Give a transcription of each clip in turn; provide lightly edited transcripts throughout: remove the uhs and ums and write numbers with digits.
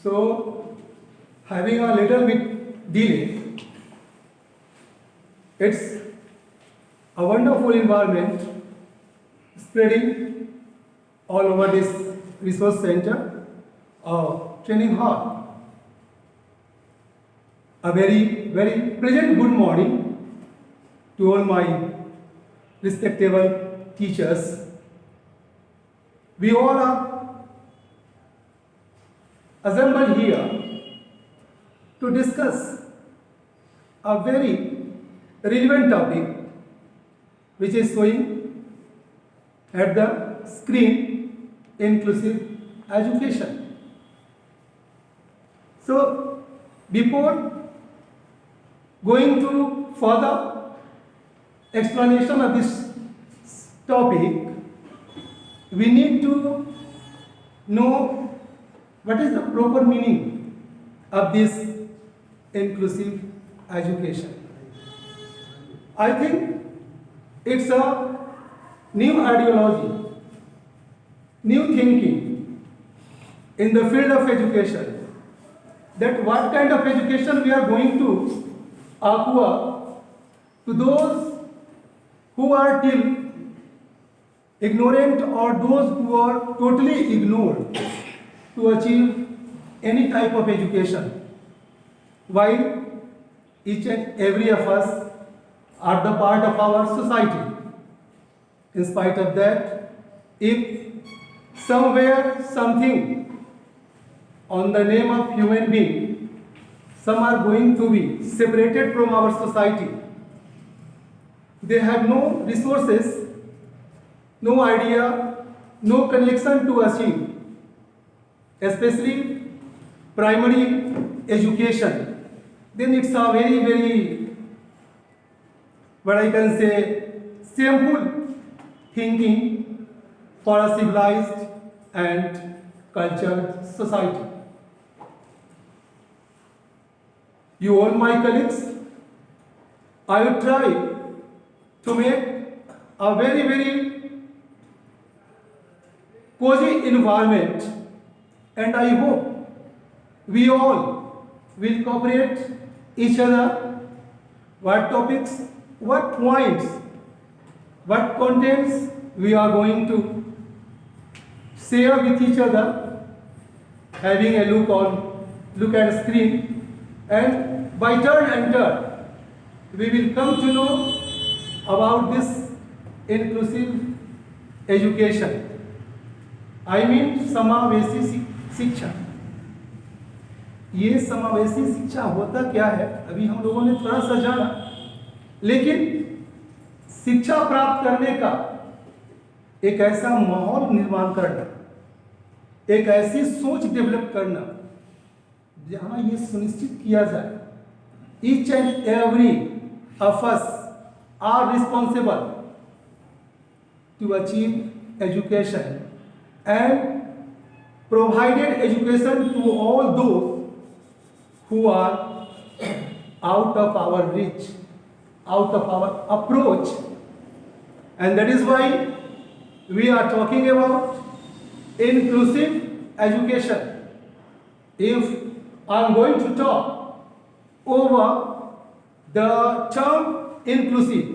So, having a little bit delay, it's a wonderful environment spreading all over this resource center or training hall. A very, very pleasant good morning to all my respectable teachers. We all are assembled here to discuss a very relevant topic which is showing at the screen, inclusive education. So, before going to further explanation of this topic, we need to know what is the proper meaning of this inclusive education. I think it's a new ideology, new thinking in the field of education, that what kind of education we are going to acquire to those who are till ignorant or those who are totally ignored to achieve any type of education, while each and every of us are the part of our society. In spite of that, if somewhere something on the name of human being, some are going to be separated from our society, they have no resources, no idea, no connection to achieve, especially primary education, then it's a very, very, what I can say, shameful thinking for a civilized and cultured society. You all my colleagues, I will try to make a very, very cozy environment, and I hope we all will cooperate each other. What topics, what points, what contents we are going to share with each other, having a look at a screen, and by turn and turn we will come to know about this inclusive education. I mean समावेशी शिक्षा. ये समावेशी शिक्षा होता क्या है अभी हम लोगों ने थोड़ा सा जाना, लेकिन शिक्षा प्राप्त करने का एक ऐसा माहौल निर्माण करना, एक ऐसी सोच डेवलप करना जहां ये सुनिश्चित किया जाए each and every of us are responsible to achieve education and provided education to all those who are out of our reach, out of our approach. And that is why we are talking about inclusive education. If I am going to talk over the term inclusive,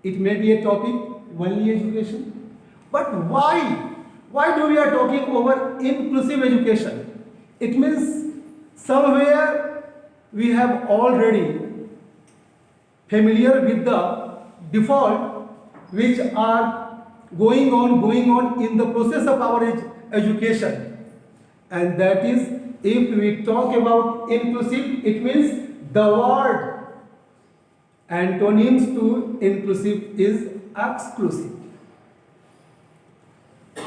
it may be a topic only education. But why? Why do we are talking over inclusive education? It means somewhere we have already familiar with the default which are going on in the process of our education. And that is, if we talk about inclusive, it means the word antonyms to inclusive is exclusive.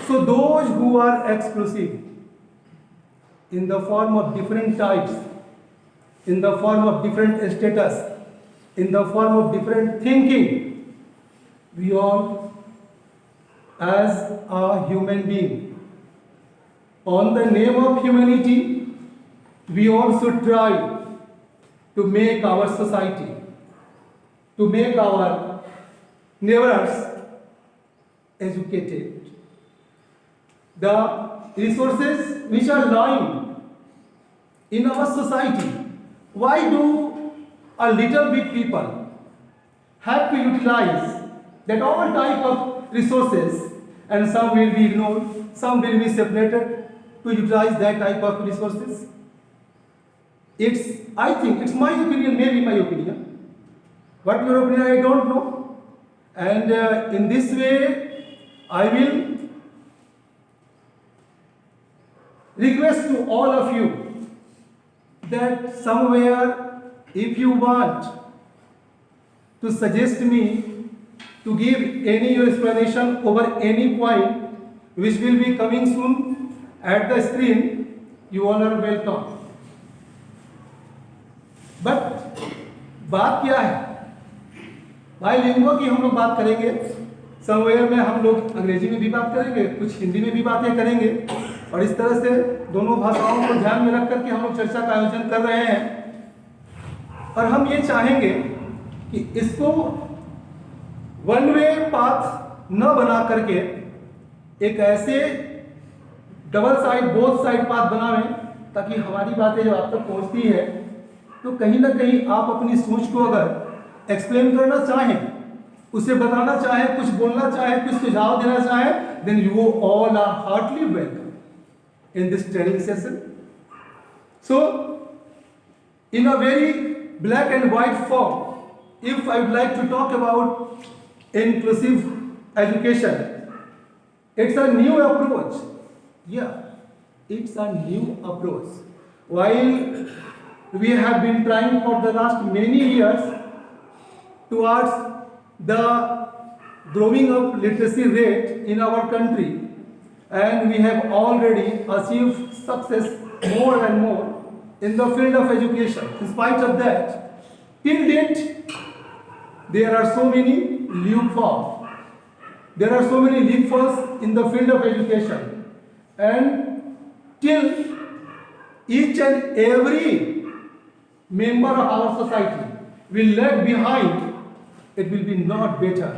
So those who are exclusive in the form of different types, in the form of different status, in the form of different thinking, we all as a human being, on the name of humanity, we all should try to make our society, to make our neighbors educated. The resources which are lying in our society, why do a little bit people have to utilize that all type of resources, and some will be ignored, some will be separated to utilize that type of resources? I think it's my opinion, maybe my opinion. What your opinion, I don't know. And in this way, I will request to all of you that somewhere, if you want to suggest me to give any explanation over any point which will be coming soon at the screen, you all are welcome. But बात क्या है? Bilingual की हम लोग बात करेंगे, somewhere में हम लोग अंग्रेजी में भी बात करेंगे, कुछ हिंदी में भी बातें करेंगे, और इस तरह से दोनों भाषाओं को ध्यान में रख करके हम लोग चर्चा का आयोजन कर रहे हैं। और हम ये चाहेंगे कि इसको वन वे पाथ न बना करके एक ऐसे double side, both side path बनावें, ताकि हमारी बातें जब आप तक पहुंचती है तो कहीं ना कहीं आप अपनी सोच को अगर एक्सप्लेन करना चाहें, उसे बताना चाहें, कुछ बोलना चाहें, कुछ सुझाव देना चाहें, then you all are heartily welcome in this training session. So, in a very black and white form, if I would like to talk about inclusive education, it's a new approach. Yeah, it's a new approach. While we have been trying for the last many years towards the growing up literacy rate in our country, and we have already achieved success more and more in the field of education. In spite of that, till date, there are so many loopholes. There are so many loopholes in the field of education, and till each and every member of our society will lag behind, it will be not better.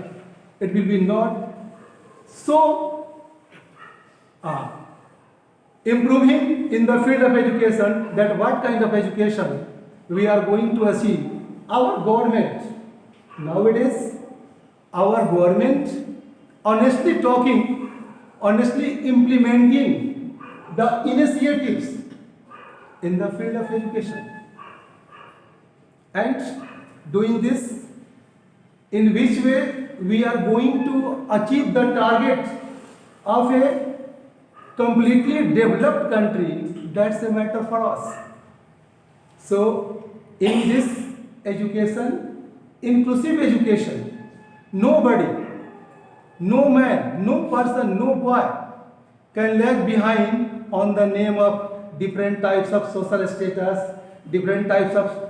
It will be not so improving in the field of education, that what kind of education we are going to achieve. Our government, nowadays, our government honestly talking, honestly implementing the initiatives in the field of education. And doing this, in which way we are going to achieve the target of a completely developed country, that's a matter for us. So, in this education, inclusive education, nobody, no man, no person, no boy can lag behind on the name of different types of social status, different types of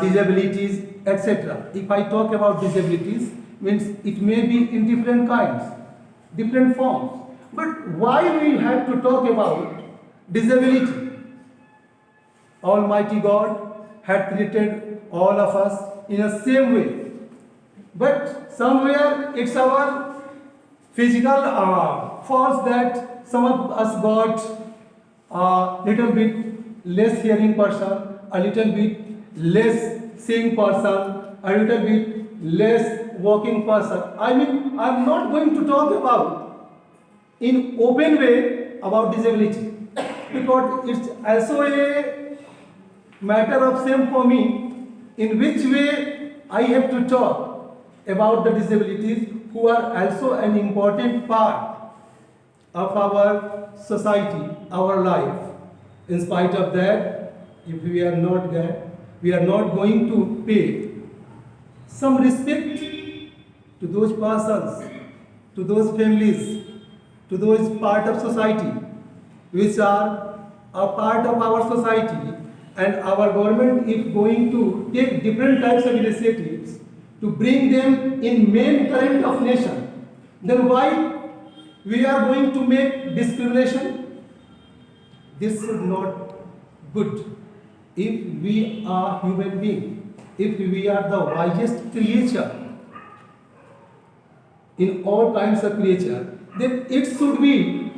disabilities, etc. If I talk about disabilities, means it may be in different kinds, different forms. But why we have to talk about disability? Almighty God had created all of us in a same way. But somewhere it's our physical faults that some of us got a little bit less hearing person, a little bit less seeing person, a little bit less walking person. I mean, I'm not going to talk about in open way about disability, because it's also a matter of shame for me in which way I have to talk about the disabilities who are also an important part of our society, our life. In spite of that, if we are not there, we are not going to pay some respect to those persons, to those families, to those part of society which are a part of our society, and our government is going to take different types of initiatives to bring them in main current of nation. Then why we are going to make discrimination? This is not good. If we are human being, if we are the wisest creature in all kinds of creature, then it should be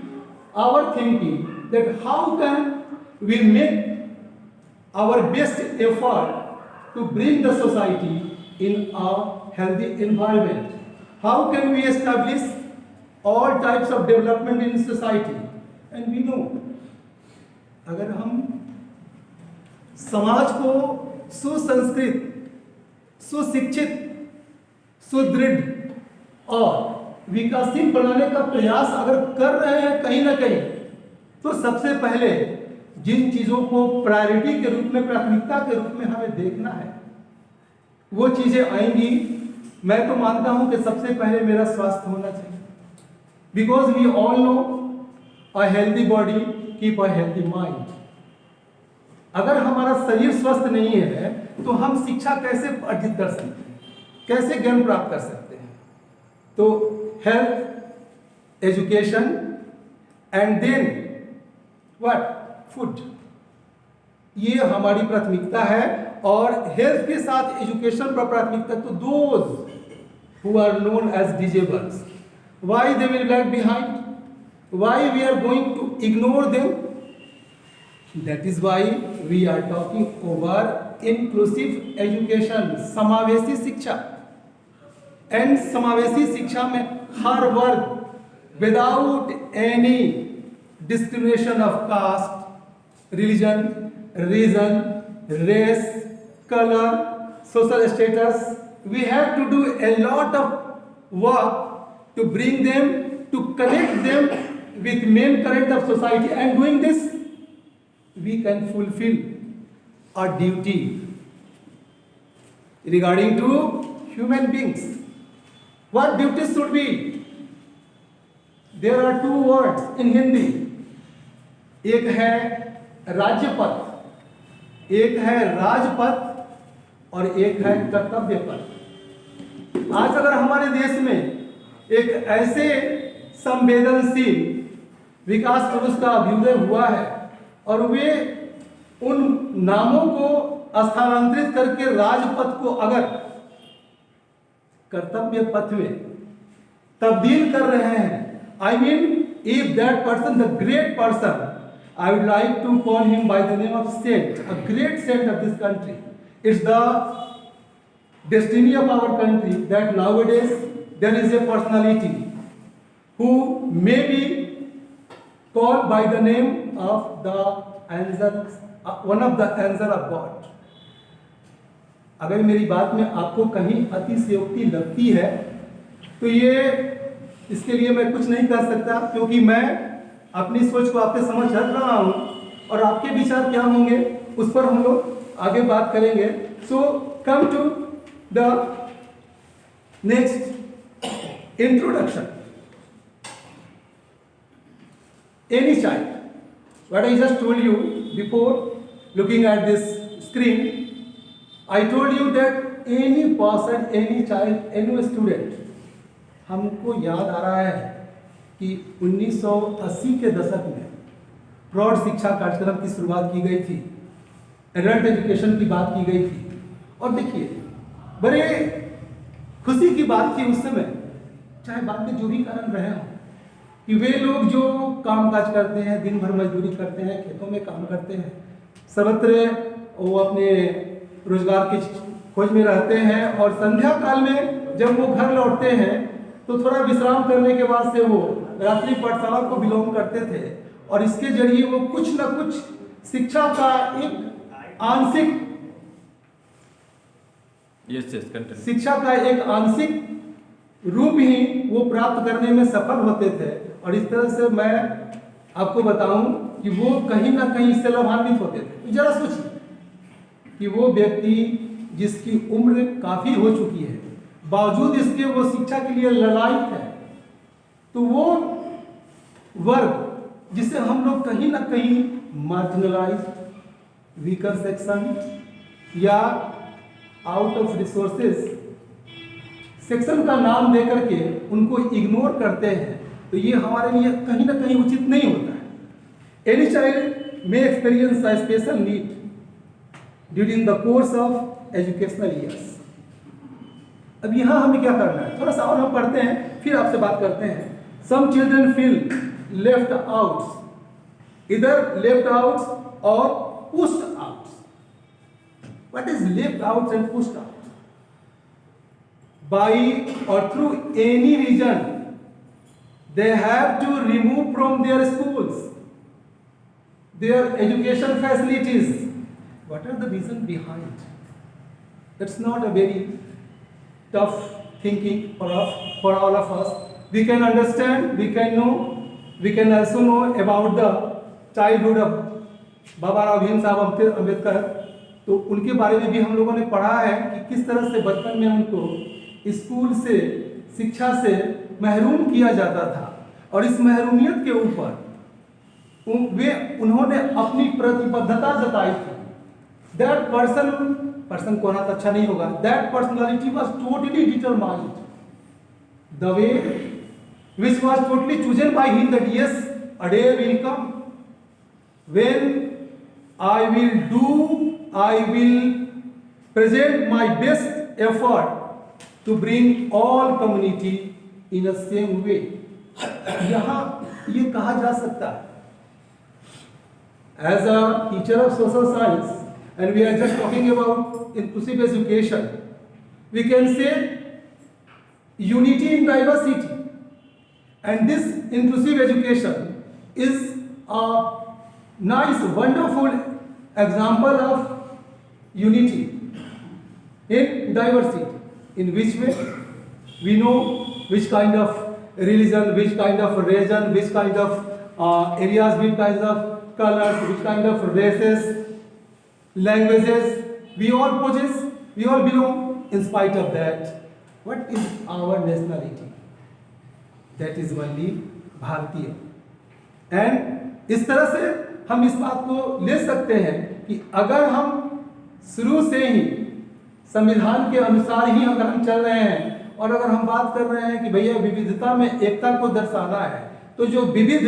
our thinking that how can we make our best effort to bring the society in a healthy environment. How can we establish all types of development in society? And we know, अगर हम समाज को सुसंस्कृत, सुशिक्षित, सुदृढ़ और विकासशील बनाने का प्रयास अगर कर रहे हैं कहीं ना कहीं, तो सबसे पहले जिन चीज़ों को प्रायोरिटी के रूप में, प्राथमिकता के रूप में हमें देखना है, वो चीज़ें आएंगी। मैं तो मानता हूं कि सबसे पहले मेरा स्वास्थ्य होना चाहिए, because we all know a healthy body keep a healthy mind. अगर हमारा शरीर स्वस्थ नहीं है तो हम शिक्षा कैसे अर्जित कर सकते हैं, कैसे ज्ञान प्राप्त कर सकते हैं? तो health, education and then what, food, ये हमारी प्राथमिकता है। और हेल्थ के साथ एजुकेशन पर प्राथमिकता। तो those who are known as disables, why they will lag behind, why we are going to ignore them? That is why we are talking over inclusive education, समावेशी शिक्षा। एंड समावेशी शिक्षा में हर वर्ग, without any discrimination of caste, religion, region, race, color, social status, we have to do a lot of work to bring them, to connect them with main current of society, and doing this we can fulfill our duty regarding to human beings. What duties should be? There are two words in Hindi, एक है राज्यपथ, एक है राजपथ और एक है कर्तव्य पथ। आज अगर हमारे देश में एक ऐसे संवेदनशील विकास पुरुष का अभ्युदय हुआ है और वे उन नामों को स्थानांतरित करके राजपथ को अगर कर्तव्य पथ में तब्दील कर रहे हैं, I mean if that person, the great person, I would like to call him by the name of saint, a great saint of this country. It's the destiny of our country that nowadays there is a personality who may be called by the name of the angel, one of the angel of God. अगर मेरी बात में आपको कहीं अतिशयोक्ति लगती है तो ये, इसके लिए मैं कुछ नहीं कर सकता, क्योंकि मैं अपनी सोच को आपके समझ रख रहा हूं और आपके विचार क्या होंगे उस पर हम लोग आगे बात करेंगे। So come to the next introduction. Any child, what I just told you before looking at this screen, I told you that any person, any child, any student, हमको याद आ रहा है कि 1980 के दशक में प्रौढ़ शिक्षा कार्यक्रम की शुरुआत की गई थी, एडल्ट एजुकेशन की बात की गई थी। और देखिए, बड़े खुशी की बात थी उस समय, चाहे बाद में जो भी कारण रहे हों, कि वे लोग जो काम काज करते हैं, दिन भर मजदूरी करते हैं, खेतों में काम करते हैं, सर्वत्र वो अपने रोजगार की खोज में रहते हैं, और संध्या काल में जब वो घर लौटते हैं तो थोड़ा विश्राम करने के बाद से वो रात्रि पाठशाला को बिलोंग करते थे, और इसके जरिए वो कुछ न कुछ शिक्षा का एक आंशिक, शिक्षा का एक आंशिक रूप ही वो प्राप्त करने में सफल होते थे। और इस तरह से मैं आपको बताऊं कि वो कहीं ना कहीं इससे लाभान्वित होते थे। तो जरा सोचिए कि वो व्यक्ति जिसकी उम्र काफी हो चुकी है, बावजूद इसके वो शिक्षा के लिए ललायित है, तो वो वर्ग जिसे हम लोग कहीं ना कहीं मार्जिनलाइज, वीकर सेक्शन या आउट ऑफ रिसोर्सेज सेक्शन का नाम देकर के उनको इग्नोर करते हैं, तो ये हमारे लिए कहीं ना कहीं उचित नहीं होता है। Any child may experience a special need during the course of educational years. अब यहाँ हमें क्या करना है, थोड़ा सा और हम पढ़ते हैं, फिर आपसे बात करते हैं। Some children feel left out, इधर लेफ्ट आउट और pushed out. what is left out and pushed out. By or through any reason, they have to remove from their schools their education facilities. What are the reason behind? That's not a very tough thinking for all of us. We can understand, we can know, we can also know about the childhood of बाबा राव भीम साहब अम्बेडकर. तो उनके बारे में भी हम लोगों ने पढ़ा है कि किस तरह से बचपन में उनको स्कूल से, शिक्षा से महरूम किया जाता था, और इस महरूमियत के ऊपर उन्होंने अपनी प्रतिबद्धता जताई थी. दैट पर्सन को होना अच्छा नहीं होगा. That personality was totally determined, the way which was totally chosen by him, that yes a day will come when I will present my best effort to bring all community in a same way. यहाँ ये कहा जा सकता है, as a teacher of social science, and we are just talking about inclusive education, we can say unity in diversity, and this inclusive education is a nice, wonderful example of unity in diversity. In which way? We know which kind of religion, which kind of region, which kind of areas, which kinds of colors, which kind of races, languages we all possess, we all belong. In spite of that, what is our nationality? That is only भारतीय. And इस तरह से हम इस बात को ले सकते हैं कि अगर हम शुरू से ही संविधान के अनुसार ही अगर हम चल रहे हैं, और अगर हम बात कर रहे हैं कि भैया विविधता में एकता को दर्शाना है, तो जो विविध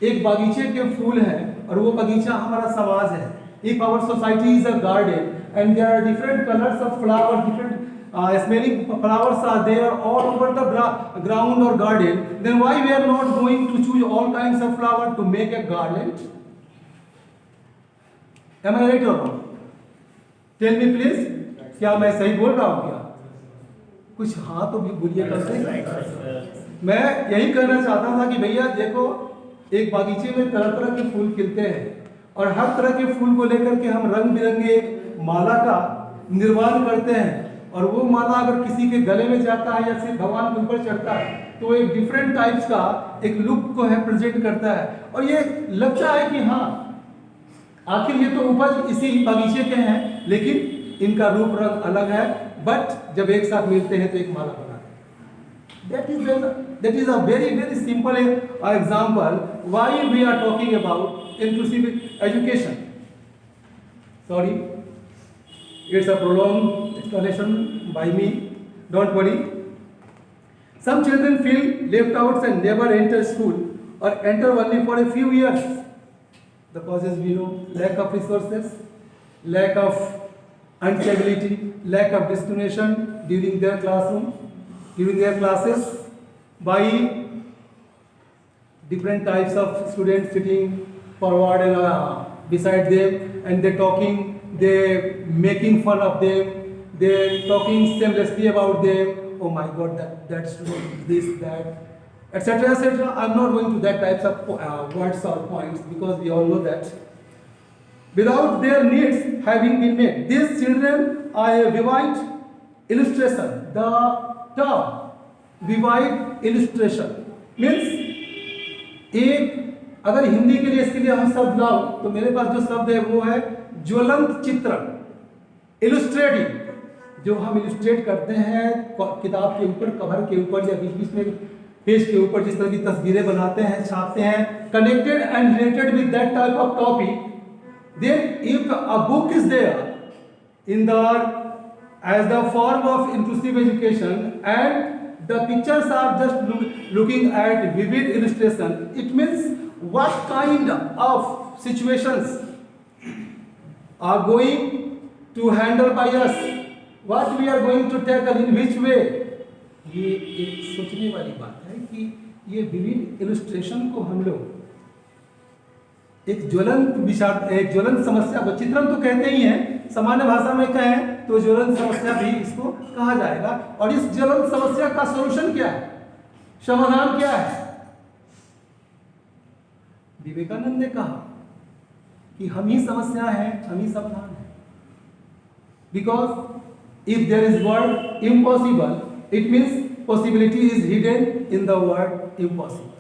एक बागीचे के फूल हैं, और वो बगीचा हमारा समाज है. If our society is a garden and there are different colors of flowers, different smelling flowers are there all over the ground or garden, then why we are not going to choose all kinds of flowers to make a garland? Am I right or wrong? Tell me please, क्या मैं सही बोल रहा हूँ क्या? कुछ हाँ तो भी बोलिए कर से. मैं यही कहना चाहता था कि भैया देखो, एक बागीचे में तरह तरह के फूल खिलते हैं, और हर तरह के फूल को लेकर के हम रंग बिरंगे एक माला का निर्माण करते हैं, और वो माला अगर किसी के गले में जाता है या सिर्फ भगवान के ऊपर चढ़ता है, तो एक डिफरेंट टाइप्स का एक लुक को है प्रेजेंट करता है, और ये लगता है कि हाँ आखिर ये तो उपज इसी बगीचे के हैं, लेकिन इनका रूप रंग अलग है, बट जब एक साथ मिलते हैं तो एक माला बनाते हैं. That is a very simple example why we are talking about inclusive education. Sorry, it's a prolonged explanation by me. Don't worry. Some children feel left out and never enter school, or enter only for a few years. The causes we know: lack of resources, lack of unstability, lack of discrimination during their classroom, during their classes, by different types of students sitting forward and beside them, and they talking, they making fun of them, they talking shamelessly about them. Oh my God, that student, this, that, etc., etc. I'm not going to that types of words or points, because we all know that. Without their needs having been met, these children are a vivid illustration. The term vivid illustration means, एक अगर हिंदी के लिए इसके लिए हम शब्द लाओ, तो मेरे पास जो शब्द है वो है ज्वलंत चित्रण, इलस्ट्रेटिंग. जो हम इलस्ट्रेट करते हैं किताब के ऊपर, कवर के ऊपर, या बीच में पेज के ऊपर जिस तरह की तस्वीरें बनाते हैं, छापते हैं, connected and related with that type of topic, then if a book is there in the as the form of inclusive education, and the pictures are just looking at vivid illustration, it means what kind of situations are going to handle by us, what we are going to tackle, in which way. ये एक सोचने वाली बात है कि ये विविध illustration को हम लोग एक ज्वलंत समस्या को, चित्रण तो कहते ही हैं, सामान्य भाषा में कहें तो ज्वलंत समस्या भी इसको कहा जाएगा। और इस ज्वलंत समस्या का सॉल्यूशन क्या है, समाधान क्या है? विवेकानंद ने कहा कि हम ही समस्या है, हम ही समाधान है। Because if there is word impossible, it means possibility is hidden in the word impossible.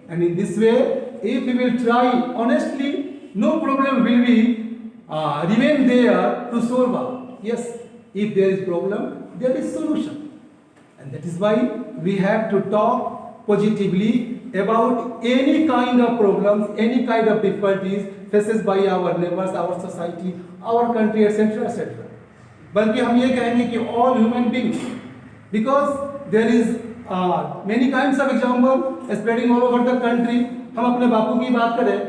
And in this way, if we will try honestly, no problem will be remain there to solve up. Yes, if there is problem, there is solution. And that is why we have to talk positively about any kind of problems, any kind of difficulties faces by our neighbors, our society, our country, etc., etc. बल्कि हम ये कहेंगे कि all human beings, because there is many kinds of example spreading all over the country. हम अपने बापू की बात करें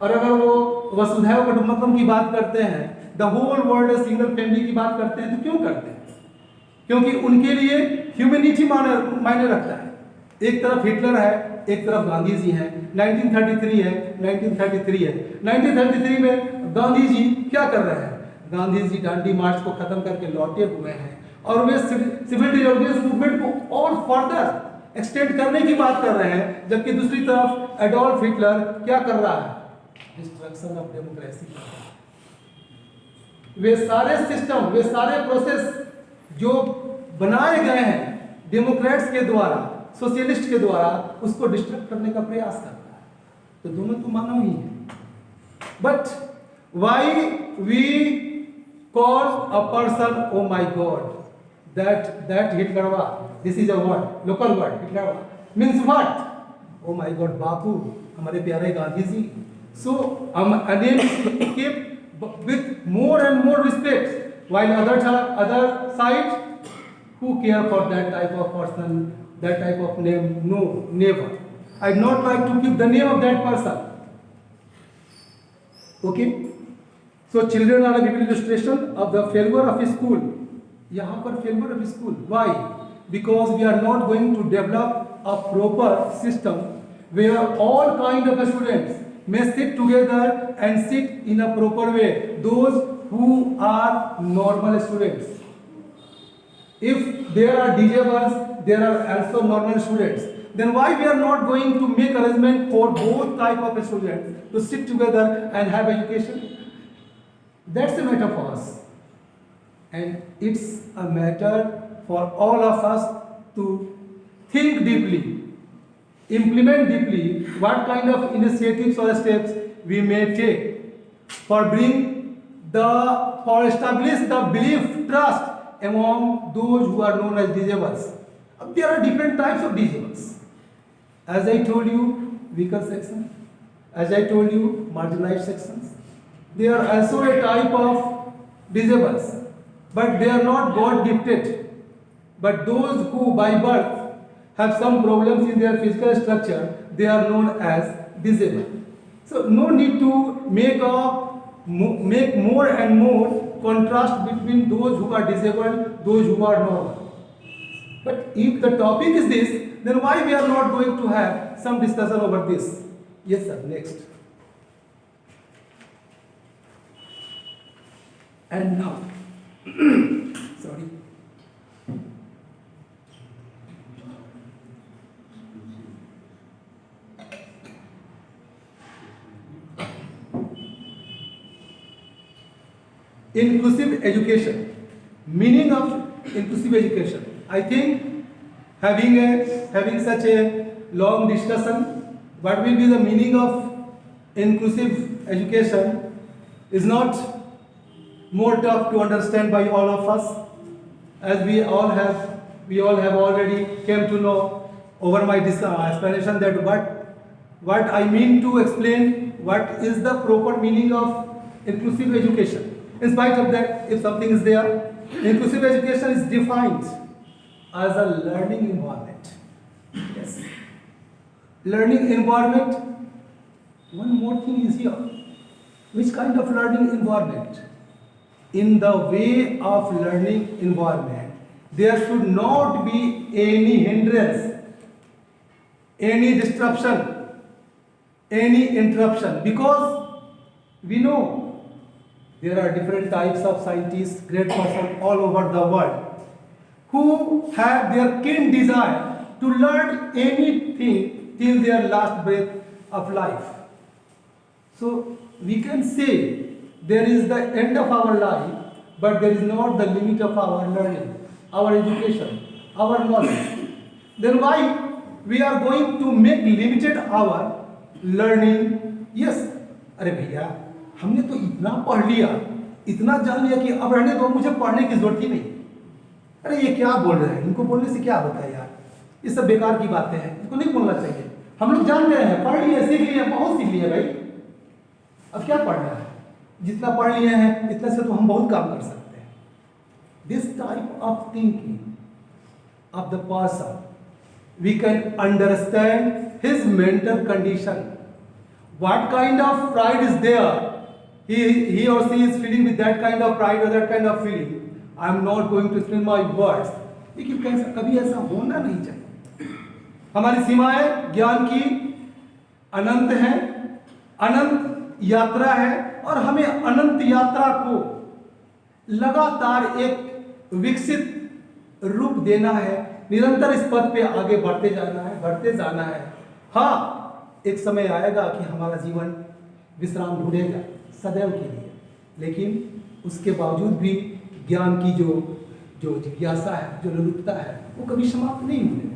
और अगर वो वसुधैव कुटुंबकम की बात करते हैं, the whole world single family की बात करते हैं, तो क्यों करते हैं? क्योंकि उनके लिए ह्यूमैनिटी मायने रखता है। एक तरफ हिटलर है, एक तरफ गांधी जी हैं। 1933 है, 1933 है। 1933 में गांधी जी क्या कर रहे हैं? गांधी जी डांडी मार्च को खत्म करके लौटे हुए हैं और वे सिविल डिसऑर्डर्स मूवमेंट को और फर्दर एक्सटेंड करने की बात कर रहे हैं, जबकि दूसरी तरफ एडोल्फ हिटलर क्या कर रहा है? Destruction of democracy. वे सारे सिस्टम, वे सारे प्रोसेस जो बनाए गए हैं डेमोक्रेट्स के द्वारा, सोशलिस्ट के द्वारा, उसको डिस्ट्रक्ट करने का प्रयास कर रहा है। तो दोनों तो मानव ही है। But why we call a person, oh my God, that Hitlerwa, this is a word, local word, Hitlerwa, means what? Oh my God, Bapu, हमारे प्यारे Gandhi ji. So, names kept with more and more respect, while other side, who care for that type of person, that type of name? No, never. I'd not like to keep the name of that person. Okay? So children are a vivid illustration of the failure of school. यहाँ पर failure of school. Why? Because we are not going to develop a proper system where all kind of students may sit together and sit in a proper way. Those who are normal students. If there are disabled, there are also normal students. Then why we are not going to make arrangement for both type of students to sit together and have education? That's a matter for us, and it's a matter for all of us to think deeply, implement deeply what kind of initiatives or steps we may take for establish the belief, trust among those who are known as disabled. There are different types of disabled. As I told you, weaker section. As I told you, marginalized sections. They are also a type of disabled, but they are not God gifted. But those who by birth have some problems in their physical structure, they are known as disabled. So no need to make more and more contrast between those who are disabled, those who are normal. But if the topic is this, then why we are not going to have some discussion over this? Yes sir, next. And now, sorry. Inclusive education. Meaning of inclusive education. I think having such a long discussion, what will be the meaning of inclusive education is not more tough to understand by all of us, as we all have already came to know over my explanation that what I mean to explain what is the proper meaning of inclusive education. In spite of that, if something is there, inclusive education is defined as a learning environment. Yes, learning environment. One more thing is here. Which kind of learning environment? In the way of learning environment, there should not be any hindrance, any disruption any interruption, because we know there are different types of scientists, great persons all over the world who have their keen desire to learn anything till their last breath of life. So we can say there is the end of our life, but there is not the limit of our learning, our education, our knowledge. Then why we are going to make limited our learning? Yes, अरे भैया हमने तो इतना पढ़ लिया, इतना जान लिया कि अब रहने दो, मुझे पढ़ने की जरूरत ही नहीं। अरे ये क्या बोल रहे हैं, इनको बोलने से क्या होता है यार, ये सब बेकार की बातें हैं, इनको नहीं बोलना चाहिए। हम लोग जान गए हैं, पढ़ लिए, सीख लिए, बहुत सीख लिए भाई, अब क्या पढ़ना है, जितना पढ़ लिए हैं इतने से तो हम बहुत काम कर सकते हैं। This type of thinking of the person, we can understand his mental condition. What kind of pride is there? He or she is feeling with that kind of pride or that kind of feeling. I am not going to explain my words. लेकिन कैसा, कभी ऐसा होना नहीं चाहिए। हमारी सीमाएं ज्ञान की अनंत हैं, अनंत यात्रा है, और हमें अनंत यात्रा को लगातार एक विकसित रूप देना है, निरंतर इस पथ पे आगे बढ़ते जाना है। हाँ, एक समय आएगा कि हमारा जीवन विश्राम ढूंढेगा सदैव के लिए, लेकिन उसके बावजूद भी ज्ञान की जो जिज्ञासा है, जो लुप्तता है, वो कभी समाप्त नहीं होने,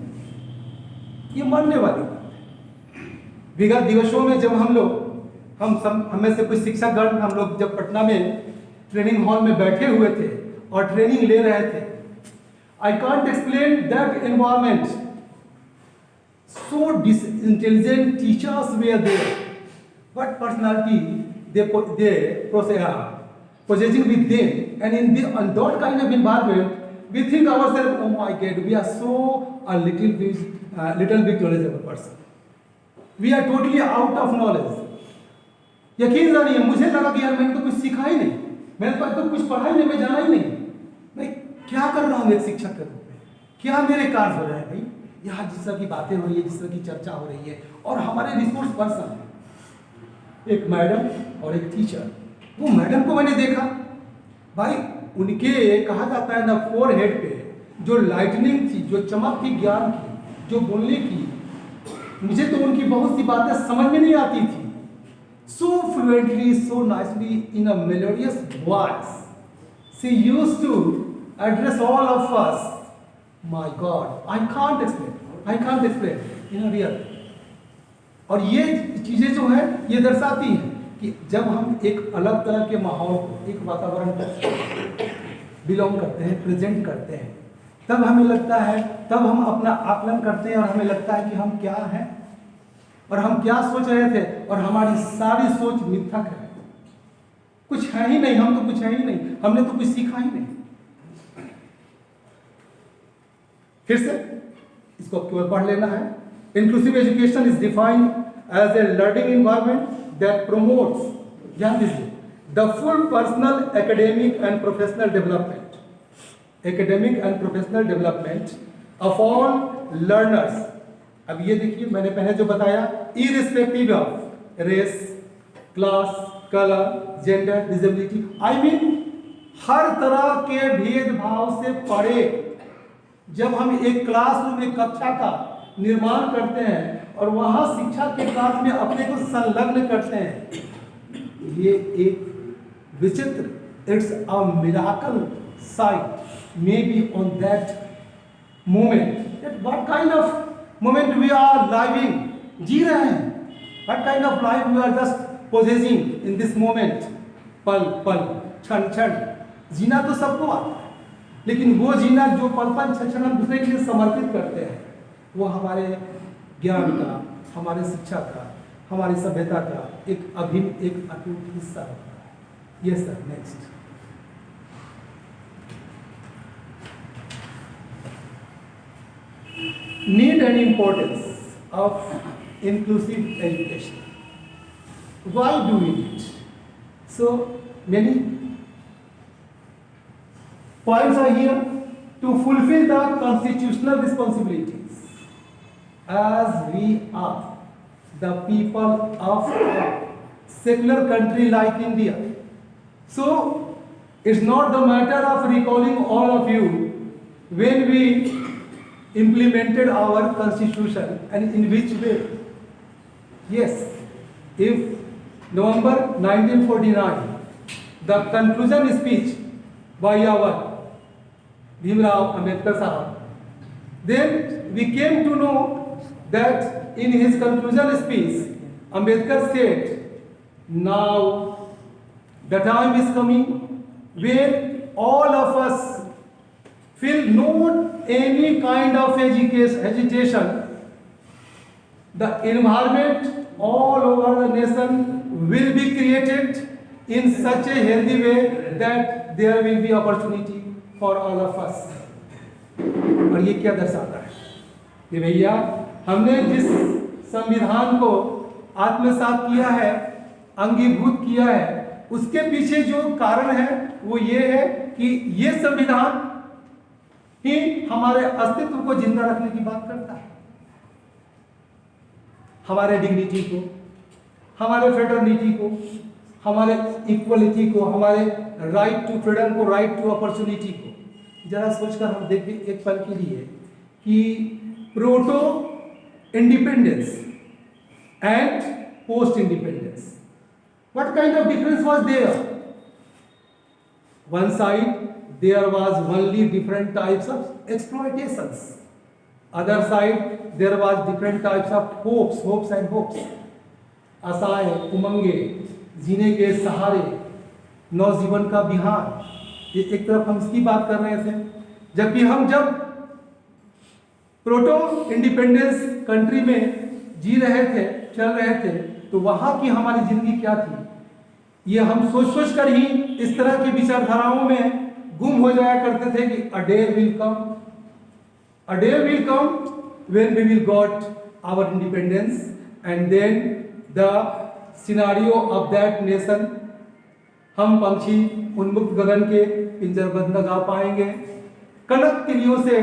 ये मानने वाली बात है। विगत दिवसों में जब हम में से कुछ शिक्षकगण, हम लोग जब पटना में ट्रेनिंग हॉल में बैठे हुए थे और ट्रेनिंग ले रहे थे, I can't explain that environment. So intelligent teachers were there. What personality they possessing with them, and in that kind of environment, we think ourselves, oh my God, we are so a little bit knowledgeable person. We are totally out of knowledge. यकीन जानिए, मुझे लगा कि यार मैंने तो कुछ सीखा ही नहीं, मैंने तो कुछ पढ़ा ही नहीं, मैं जाना ही नहीं, मैं क्या कर रहा हूँ एक शिक्षक के रूप में, क्या मेरे कार्य हो रहे हैं भाई। यहाँ जिस तरह की बातें हो रही है, जिस तरह की चर्चा हो रही है, और हमारे रिसोर्स पर्सन है, एक मैडम और एक टीचर। वो मैडम को मैंने देखा भाई, उनके कहा जाता है ना, फोरहेड पे जो लाइटनिंग थी, जो चमक थी ज्ञान की, जो बोलने की, मुझे तो उनकी बहुत सी बातें समझ में नहीं आती थी। So fluently, so nicely, in a melodious voice, she used to address all of us. My God, I can't explain in a real. और ये चीज़ें जो है, ये दर्शाती हैं कि जब हम एक अलग तरह के माहौल को, एक वातावरण को बिलोंग करते हैं, प्रेजेंट करते हैं, तब हमें लगता है, तब हम अपना आकलन करते हैं और हमें लगता है कि हम क्या हैं और हम क्या सोच रहे थे, और हमारी सारी सोच मिथ्यक है, कुछ है ही नहीं, हम तो कुछ है ही नहीं, हमने तो कुछ सीखा ही नहीं। फिर से इसको केवल पढ़ लेना है। Inclusive education is defined as a learning environment that promotes, ध्यान दीजिए, the full personal academic and professional development of all learners. अब ये देखिए, मैंने पहले जो बताया, irrespective of race, class, colour, gender, disability, I mean हर तरह के भेदभाव से परे जब हम एक क्लासरूम, एक कक्षा का निर्माण करते हैं और वहाँ शिक्षा के कार्य में अपने को संलग्न करते हैं, ये एक विचित्र, it's a miracle sight may be on that moment, that what kind of moment we are living, जी रहे हैं, what kind of life we are just possessing in this moment, पल पल, क्षण क्षण। जीना तो सबको आता है, लेकिन वो जीना जो पल पल क्षण हम दूसरे के लिए समर्पित करते हैं, वो हमारे ज्ञान का, हमारे शिक्षा का, हमारी सभ्यता का एक अभिन्न, एक अटूट हिस्सा होता है। Yes sir, next. Need and importance of inclusive education. Why do we need? So many points are here to fulfill the constitutional responsibilities as we are the people of a secular country like India. So it's not the matter of recalling all of you when we implemented our constitution and in which way. Yes, if November 1949, the conclusion speech by our Bhimrao Ambedkar Sahab, then we came to know that in his conclusion speech, Ambedkar said, now the time is coming when all of us feel not any kind of agitation. The environment all over the nation will be created in such a healthy way that there will be opportunity for all of us. और ये क्या दर्शाता है कि भैया हमने जिस संविधान को आत्मसात किया है, अंगीभूत किया है, उसके पीछे जो कारण है वो ये है कि ये संविधान ही हमारे अस्तित्व को जिंदा रखने की बात करता है, हमारे डिग्निटी को, हमारे फ्रेटर्निटी को, हमारे इक्वलिटी को, हमारे राइट टू फ्रीडम को, राइट टू अपॉर्चुनिटी को। जरा सोचकर हम देखें एक पल के लिए कि proto independence and post independence, what kind of difference was there? One side there was only different types of exploitations, other side there was different types of hopes and hopes, आशाएं, उमंगे, जीने के सहारे, नौजीवन का बिहार। ये एक तरफ हम इसकी बात कर रहे थे, जबकि हम जब प्रोटो इंडिपेंडेंस कंट्री में जी रहे थे, चल रहे थे, तो वहां की हमारी जिंदगी क्या थी, ये हम सोच कर ही इस तरह की विचारधाराओं में गुम हो जाया करते थे कि a day will come when we will got our independence and then the scenario of that nation, हम पंछी उन्मुक्त गगन के पिंजरबद्ध न गा पाएंगे, कनक तिलियों से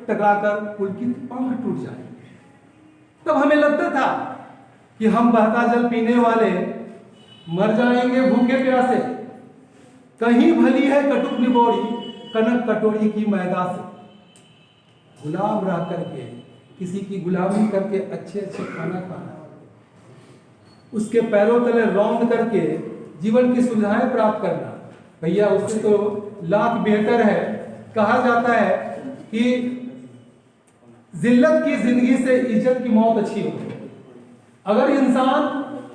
टकराकर पुलकित पंख टूट जाएंगे। तब हमें लगता था कि हम बहता जल पीने वाले मर जाएंगे भूखे प्यासे, कहीं भली है कटुक निबोड़ी कनक कटोरी की मैदा से। गुलाम रह करके, किसी की गुलामी करके अच्छे अच्छे खाना खाना, उसके पैरों तले रौंद करके जीवन की सुविधाएं प्राप्त करना, भैया उससे तो लाख बेहतर है। कहा जाता है कि जिल्लत की जिंदगी से इज्जत की मौत अच्छी होती है। अगर इंसान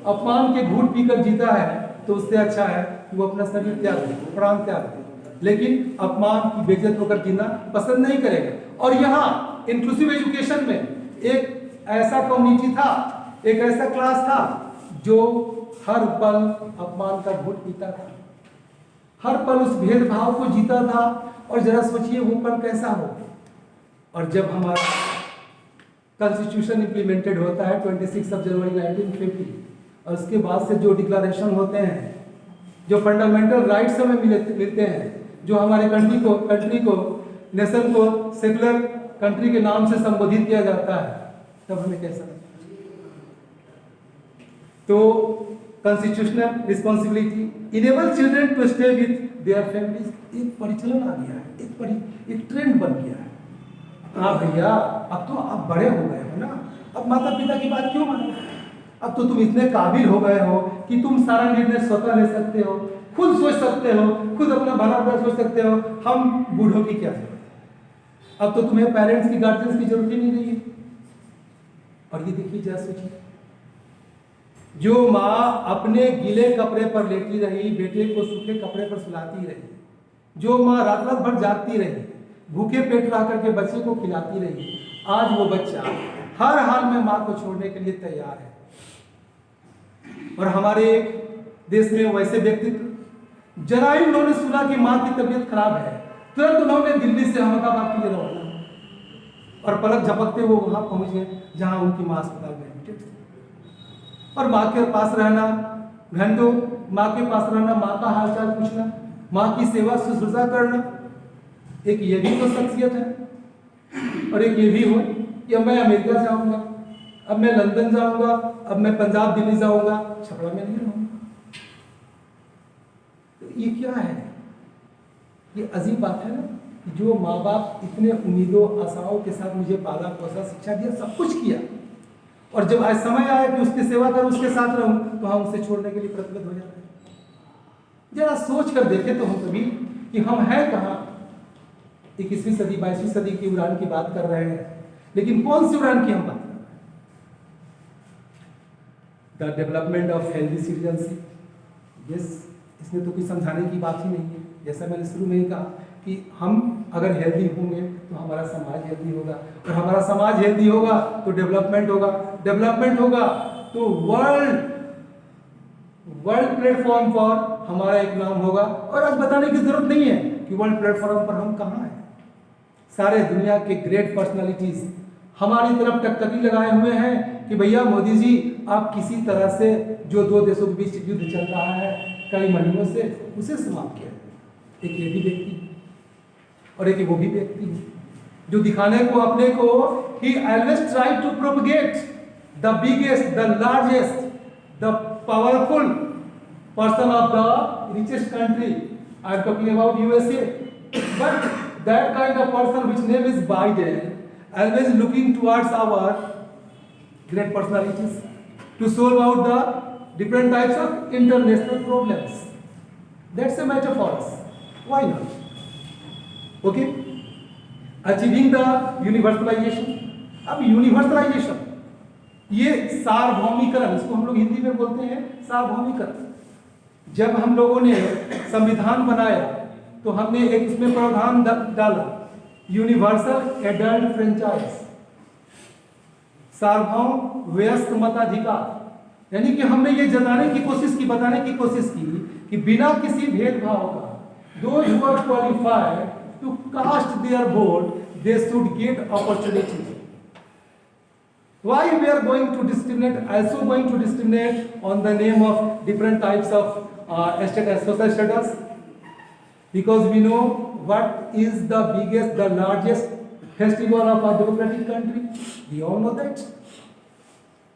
अपमान के घूंट पीकर जीता है तो उससे अच्छा है कि वो अपना शरीर त्याग दे, प्राण त्याग दे, लेकिन अपमान की बेइज्जत होकर जीना पसंद नहीं करेगा। और यहाँ इंक्लूसिव एजुकेशन में एक ऐसा कम्युनिटी था, एक ऐसा क्लास था जो हर पल अपमान का घूंट पीता था, हर पल उस भेदभाव को जीता था। और जरा सोचिए वो पल कैसा हो। और जब हमारा कॉन्स्टिट्यूशन इंप्लीमेंटेड होता है 26 जनवरी 1950, और उसके बाद से जो डिक्लेरेशन होते हैं, जो फंडामेंटल राइट्स हमें मिलते हैं, जो हमारे कंट्री को नेशन को सेकुलर कंट्री के नाम से संबोधित किया जाता है, तब हमें कैसा लगता है। तो constitutional responsibility enable children to stay with their families, एक परिचलन आ गया है, एक ट्रेंड बन गया है। हाँ भैया, अब तो आप बड़े हो गए हो ना, अब माता पिता की बात क्यों मानो, अब तो तुम इतने काबिल हो गए हो कि तुम सारा निर्णय स्वतः ले सकते हो, खुद सोच सकते हो, खुद अपना भला बुरा सोच सकते हो। हम बूढ़ों की क्या जरूरत है, अब तो तुम्हें पेरेंट्स की, गार्जियंस की जरूरत ही नहीं रही है। और ये देखिए, जरा सोचिए, जो माँ अपने गीले कपड़े पर लेटी रही, बेटे को सूखे कपड़े पर सुलाती रही, जो माँ रात रात भर जागती रही, भूखे पेट रह करके बच्चे को खिलाती रही, आज वो बच्चा हर हाल में माँ को छोड़ने के लिए तैयार है। और हमारे देश में वैसे व्यक्तित्व, जरा ही उन्होंने सुना कि माँ की तबीयत खराब है, तुरंत उन्होंने दिल्ली से अहमदाबाद के लिए रवाना, और पलक झपकते वो वहां पहुंच गए जहां उनकी माँ अस्पताल में एडमिटेड थी। और माँ के पास रहना घंटों, माँ के पास रहना, माँ का हालचाल पूछना, माँ की सेवा शुश्रूषा करना, एक ये भी तो शख्सियत है। और एक ये भी हो कि मैं अमेरिका जाऊंगा, अब मैं लंदन जाऊंगा, अब मैं पंजाब दिल्ली जाऊंगा, छपरा में नहीं रहूंगा। तो ये क्या है? ये अजीब बात है ना, कि जो माँ बाप इतने उम्मीदों आशाओं के साथ मुझे पाला पोसा, शिक्षा दिया, सब कुछ किया, और जब आज समय आया कि उसकी सेवा करूं, उसके साथ रहूं, तो हम उसे छोड़ने के लिए प्रतिबद्ध हो जाते हैं। जरा सोच कर देखें तो हम कभी कि हम हैं कहाँ। 21वीं सदी 22वीं सदी की उड़ान की बात कर रहे हैं, लेकिन कौन सी उड़ान की हम बात कर रहे हैं? The development of healthy citizenship. Yes, इसमें तो कुछ समझाने की बात ही नहीं है। जैसा मैंने शुरू में ही कहा कि हम अगर हेल्दी होंगे तो हमारा समाज हेल्दी होगा, और हमारा समाज हेल्दी होगा तो डेवलपमेंट होगा, डेवलपमेंट होगा तो वर्ल्ड प्लेटफॉर्म पर हमारा एक नाम होगा। और आज बताने की जरूरत नहीं है कि वर्ल्ड प्लेटफॉर्म पर हम कहाँ हैं। सारे दुनिया के ग्रेट पर्सनालिटीज हमारी तरफ टकटकी लगाए हुए हैं कि भैया मोदी जी, आप किसी तरह से जो दो देशों के बीच युद्ध चल रहा है कई महीनों से, उसे समाप्त किया। एक ये भी व्यक्ति और एक वो भी व्यक्ति जो दिखाने को अपने को ही always try to propagate the biggest, the largest, the powerful person of the richest country. I am talking about USA. But that kind of person which name is Biden, always looking towards our great personalities to solve out the different types of international problems. That's a matter for us. Why not? Okay? Achieving the universalization. अब universalization, ये सार्वभौमिकरण, इसको हम लोग हिंदी में बोलते हैं सार्वभौमिकरण। जब हम लोगों ने संविधान बनाया तो हमने एक इसमें प्रावधान डाला, यूनिवर्सल एडल्ट फ्रेंचाइज, सार्वभौम वयस्क मताधिकार। यानी कि हमने ये जताने की कोशिश की, बताने की कोशिश की कि बिना किसी भेदभाव का those who are qualified to cast their vote, they should get opportunity. Why we are going to discriminate, also going to discriminate on the name of different types of social status? Because we know what is the biggest, the largest festival of a democratic country. We all know that.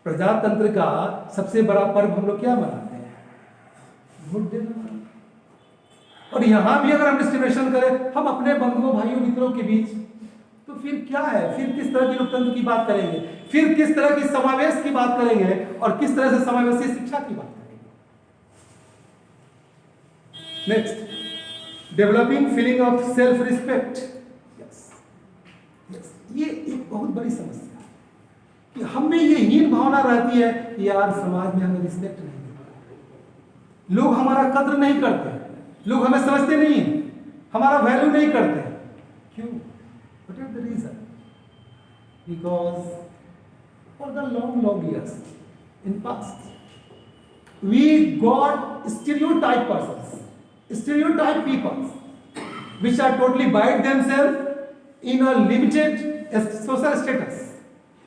प्रजातंत्र का सबसे बड़ा पर्व हम लोग क्या मनाते हैं? वोट देना। और यहाँ भी अगर हम डिस्क्रिमिनेशन करें हम अपने बंधुओं भाइयों मित्रों के बीच, तो फिर क्या है? फिर किस तरह की लोकतंत्र की बात करेंगे? फिर किस तरह की समावेश की बात करेंगे? और किस तरह से समावेशी शिक्षा की बात करेंगे? Next, developing feeling of self respect. ये एक बहुत बड़ी समस्या है कि हम में ये हीन भावना रहती है कि यार समाज में हमें रिस्पेक्ट नहीं देते, लोग हमारा कद्र नहीं करते, लोग हमें समझते नहीं है, हमारा वैल्यू नहीं करते। क्यों? What is the reason? Because for the long years in past, we got stereotype persons, stereotype people, which are totally bite themselves in a limited social status,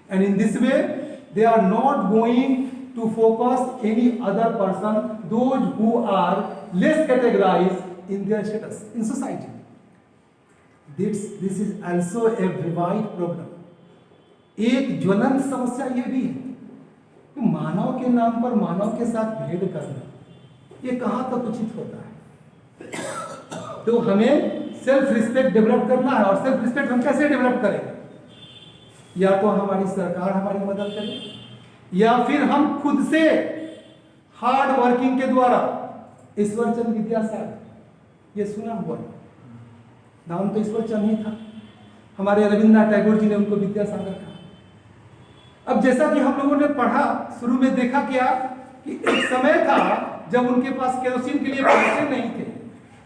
and in this way they are not going to focus any other person, those who are less categorized in their status in society. This is also a vivid problem. एक ज्वलंत समस्या ये भी है कि मानव के नाम पर मानव के साथ भेद करना, ये कहाँ तक उचित होता है? तो हमें सेल्फ रिस्पेक्ट डेवलप करना है, और सेल्फ रिस्पेक्ट हम कैसे डेवलप करेंगे? या तो हमारी सरकार हमारी मदद करे, या फिर हम खुद से हार्ड वर्किंग के द्वारा। ईश्वरचंद विद्यासागर, ये सुना हुआ है, नाम तो ईश्वरचंद ही था, हमारे रविन्द्रनाथ टैगोर जी ने उनको विद्यासागर कहा। अब जैसा कि हम लोगों ने पढ़ा, शुरू में देखा क्या कि एक समय था जब उनके पास केरोसिन के लिए पैसे नहीं थे,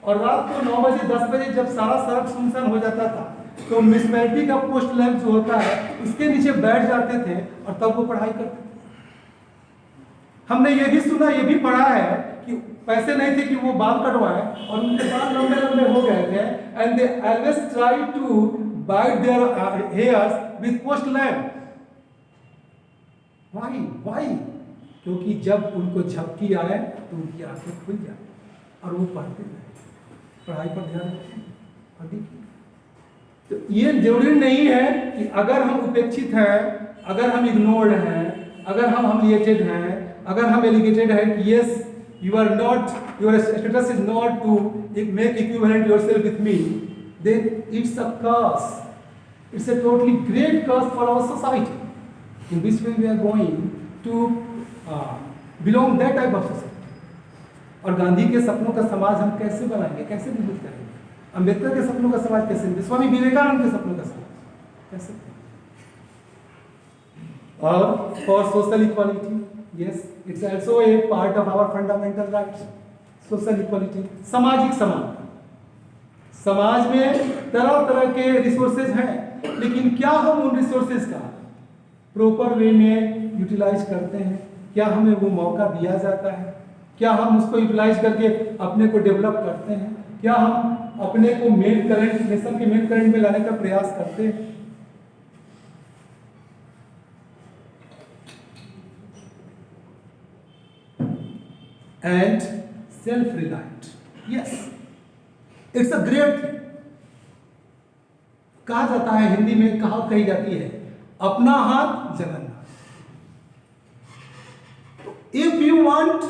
और रात को 9 बजे 10 बजे जब सारा सड़क सुनसान हो जाता था तो म्युनिसिपैलिटी का पोस्ट लैंप जो होता है उसके नीचे बैठ जाते थे और तब वो पढ़ाई करते थे। हमने ये भी सुना, ये भी पढ़ा है कि पैसे नहीं थे कि वो बाल कटवाए, और उनके बाल लंबे लंबे हो गए थे, and they always try to bite their hairs with post lamp. Why? क्योंकि जब उनको झपकी आए तो उनकी आंखें खुल जाए और वो पढ़ते रहे, पढ़ाई पर ध्यान रखें। और देखिए तो ये जरूरी नहीं है कि अगर हम उपेक्षित हैं, अगर हम इग्नोर्ड हैं, अगर हम हमलिएटेड हैं, अगर हम एलिगेटेड हैं कि yes you are not, your status is not to make equivalent yourself with me, then it's a curse, it's a totally great curse for our society in which way we are going to belong that type of society. और गांधी के सपनों का समाज हम कैसे बनाएंगे, कैसे निर्मित करेंगे? अम्बेडकर के सपनों का समाज कैसे, स्वामी विवेकानंद के सपनों का समाज कैसे? और for social equality, yes it's also a part of our fundamental rights, social equality, सामाजिक समानता। समाज में तरह तरह के रिसोर्सेज हैं, लेकिन क्या हम उन रिसोर्सेज का प्रॉपर वे में यूटिलाइज करते हैं? क्या हमें वो मौका दिया जाता है? क्या हम उसको यूटिलाइज करके अपने को डेवलप करते हैं? क्या हम अपने को मेन करंट, नेशन के मेन करंट में लाने का प्रयास करते हैं? And self reliant, yes it's a great thing. कहा जाता है, हिंदी में कहावत कही जाती है, अपना हाथ Jagannath. If you want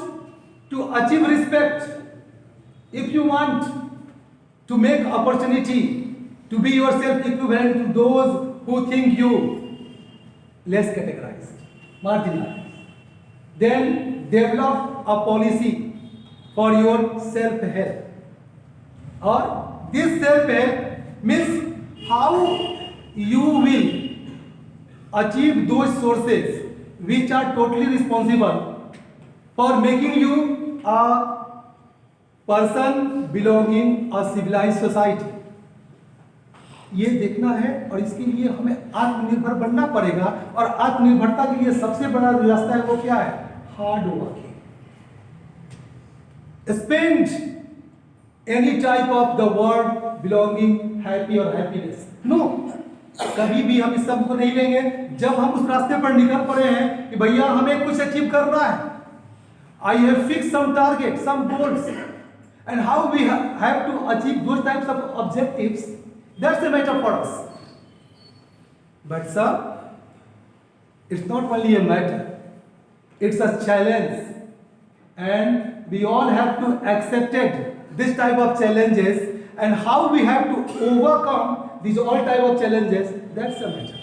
to achieve respect, if you want to make opportunity to be yourself equivalent to those who think you less categorized, marginalized, then develop a policy for your self-help. Or this self-help means how you will achieve those sources which are totally responsible for making you a person belonging a civilised society. ये देखना है और इसके लिए हमें आत्मनिर्भर बनना पड़ेगा। और आत्मनिर्भरता के लिए सबसे बड़ा रास्ता है वो क्या है? Hard working. Spend any type of the word belonging, happy और हैप्पीनेस, नो, कभी भी हम इस शब्द को नहीं लेंगे जब हम उस रास्ते पर निकल पड़े हैं कि भैया हमें कुछ अचीव करना है। I have fix some target, some goals, and how we have to achieve those types of objectives, that's a matter for us. But sir, it's not only a matter, it's a challenge, and we all have to accept this type of challenges, and how we have to overcome these all type of challenges, that's a matter.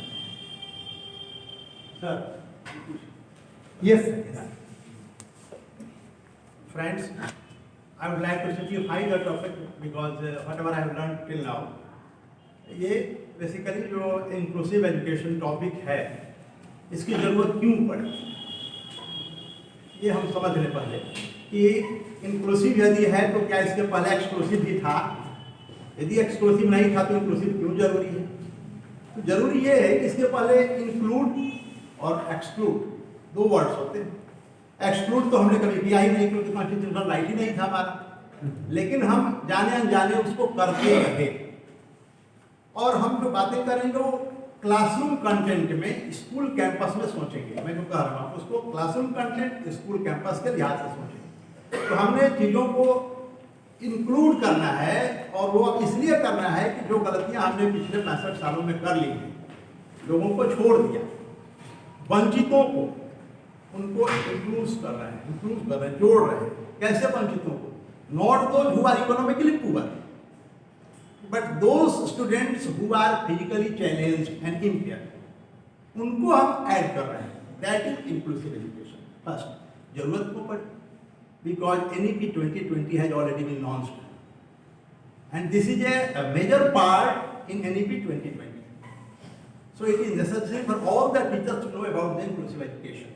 Sir, yes sir, yes. friends, I would like to simplify the topic because whatever I have learned till now, ये basically जो inclusive education topic है, इसकी ज़रूरत क्यों पड़ी, ये हम समझ लें पहले कि इंक्लूसिव यदि है तो क्या इसके पहले एक्सक्लूसिव भी था? यदि एक्सक्लूसिव नहीं था तो इंक्लूसिव क्यों जरूरी है? तो जरूरी ये है कि इसके पहले इंक्लूड और एक्सक्लूड दो वर्ड्स होते हैं। एक्सक्लूड तो हमने कभी किया ही नहीं क्योंकि कॉन्स्टिट्यूशनल राइट ही नहीं था हमारा, लेकिन हम जाने अनजाने उसको करते रहे। और हम जो बातें करेंगे वो क्लासरूम कंटेंट में, स्कूल कैंपस में सोचेंगे। मैं जो कह रहा हूँ उसको क्लासरूम कंटेंट स्कूल कैंपस के लिहाज से सोचेंगे। तो हमने चीज़ों को इंक्लूड करना है, और वो अब इसलिए करना है कि जो गलतियाँ हमने पिछले 65 सालों में कर ली हैं, लोगों को छोड़ दिया, वंचितों को उनको इंक्लूड कर रहे हैं, जोड़ रहे हैं। कैसे वंचितों को? Not those who are economically poor, but those students who are physically challenged and impaired, उनको हम ऐड कर रहे हैं। That is inclusive education. First, जरूरत को पड़ी because NEP 2020 has already been launched and this is a major part in NEP 2020. So it is necessary for all the teachers to know about the inclusive education.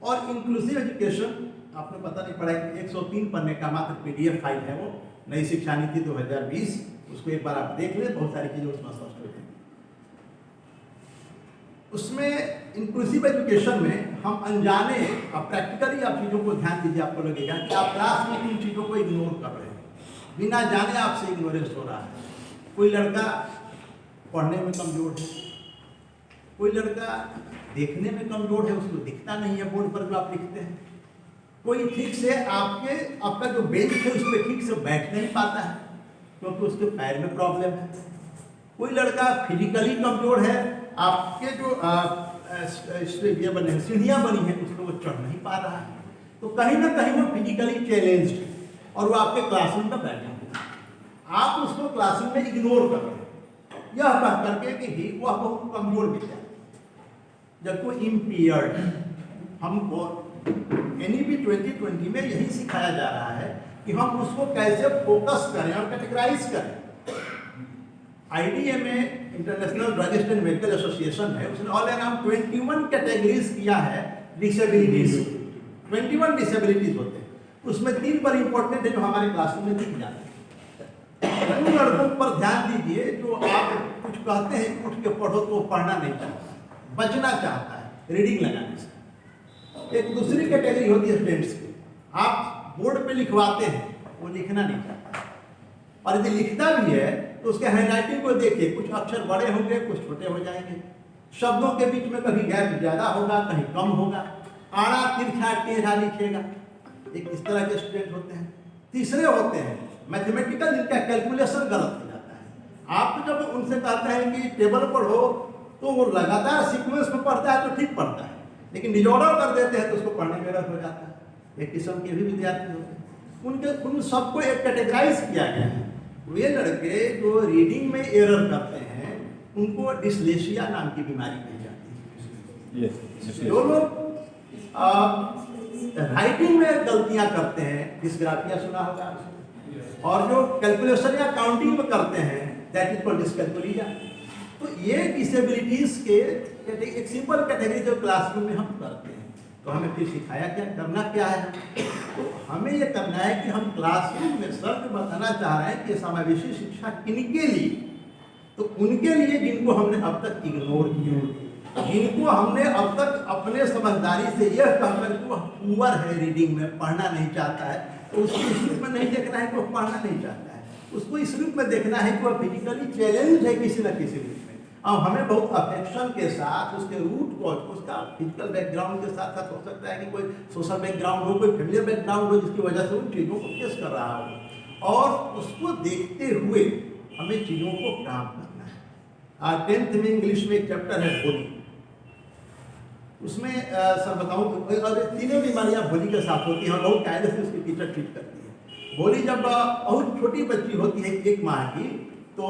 और inclusive education आपने पता नहीं पड़ा कि 103 पन्ने का मात्र PDF फाइल है वो, नई शिक्षा नीति 2020, उसको एक बार आप देख लें, बहुत सारी चीज़ें उसमें स्पष्ट हो जाएंगी। उसमें इंक्लूसिव एजुकेशन में हम अनजाने, अब प्रैक्टिकली आप चीज़ों को ध्यान दीजिए, आपको लगेगा कि आप क्लास में इन चीज़ों को इग्नोर कर रहे हैं, बिना जाने आपसे इग्नोरेंस हो रहा है। कोई लड़का पढ़ने में कमज़ोर है, कोई लड़का देखने में कमज़ोर है, उसको दिखता नहीं है बोर्ड पर जो आप लिखते हैं, कोई ठीक से आपका जो बेंच है उस पर ठीक से बैठ नहीं पाता है क्योंकि उसके पैर में प्रॉब्लम है, कोई लड़का फिजिकली कमजोर है, आपके जो ये बने हैं, सीढ़ियाँ बनी हैं, उस पर वो चढ़ नहीं पा रहा है, तो कहीं ना कहीं वो फिजिकली चैलेंज्ड है और वो आपके क्लासरूम में बैठा हुआ है। आप उसको क्लासरूम में इग्नोर कर रहे हैं यह कह करके कि ही वह बहुत कमजोर विद्यार्थी, जब वो इम्पेयर्ड। हमको NEP 2020 में यही सिखाया जा रहा है कि हम उसको कैसे फोकस करें और कैटेगराइज करें। IDMA international druggist and medical association है, उसने ऑल अराउंड 21 कैटेगरीज किया है डिसेबिलिटीज। 21 डिसेबिलिटीज होते हैं, उसमें 3 पर इंपॉर्टेंट है जो हमारे क्लासरूम में दिख जाते हैं। उन लड़कों पर ध्यान दीजिए जो आप कुछ कहते हैं उठ के पढ़ो तो वो पढ़ना नहीं चाहता, बचना चाहता है रीडिंग लगाने से। एक दूसरी कैटेगरी होती है स्टूडेंट्स की, आप बोर्ड पे लिखवाते हैं, वो लिखना नहीं चाहता, और यदि लिखता भी है तो उसके हैंडराइटिंग को देखिए, कुछ अक्षर बड़े होंगे, कुछ छोटे हो जाएंगे, शब्दों के बीच में कभी गैप ज़्यादा होगा, कहीं कम होगा, आड़ा तिरछा टेढ़ा लिखेगा। एक इस तरह के स्टूडेंट होते हैं। तीसरे होते हैं मैथमेटिकल, जिनका कैलकुलेशन गलत हो जाता है। आप जब उनसे कहते हैं कि टेबल पढ़ो तो वो लगातार सीक्वेंस में पढ़ता है तो ठीक पढ़ता है, लेकिन डिजॉर्डर कर देते हैं तो उसको पढ़ने में गलत हो जाता है। एक किस्म के भी विद्यार्थी होते हैं, उन सबको एक कैटेगराइज किया गया है। वे लड़के जो रीडिंग में एरर करते हैं उनको डिस्लेशिया नाम की बीमारी कही जाती है। जो लोग राइटिंग में गलतियां करते हैं, डिस्ग्राफिया सुना होगा, और जो कैलकुलेशन या काउंटिंग में करते हैं दैट इज कॉल्ड डिस्कैलकुलिया। तो ये डिसेबिलिटीज के एक सिंपल कैटेगरी जो क्लासरूम में हम करते हैं, तो हमें फिर सिखाया क्या करना क्या है। तो हमें ये करना है कि हम क्लासरूम में सर को बताना चाह रहे हैं कि समावेशी शिक्षा किनके लिए, तो उनके लिए जिनको हमने अब तक इग्नोर किया, जिनको हमने अब तक अपने समझदारी से यह कहकर कि वह पुअर है रीडिंग में, पढ़ना नहीं चाहता है, तो उसको इस रूप में नहीं देखना है कि वह पढ़ना नहीं चाहता है, उसको इस रूप में देखना है कि वह फिजिकली चैलेंज है किसी न किसी रूप में। अब हमें बहुत अफेक्शन के साथ उसके रूट कॉज, उसका फिजिकल बैकग्राउंड के साथ साथ हो सकता है कि कोई सोशल बैकग्राउंड हो, कोई फैमिली बैकग्राउंड हो, जिसकी वजह से उन चीज़ों को फेस कर रहा हो, और उसको देखते हुए हमें चीज़ों को काम करना है। 10th में इंग्लिश में एक चैप्टर है होली, उसमें सर बताऊँ तो तीनों बीमारियाँ होली के साथ होती हैं और बहुत कायदे से उसकी टीचर ट्रीट करती है। होली जब बहुत छोटी बच्ची होती है 1 माह की, तो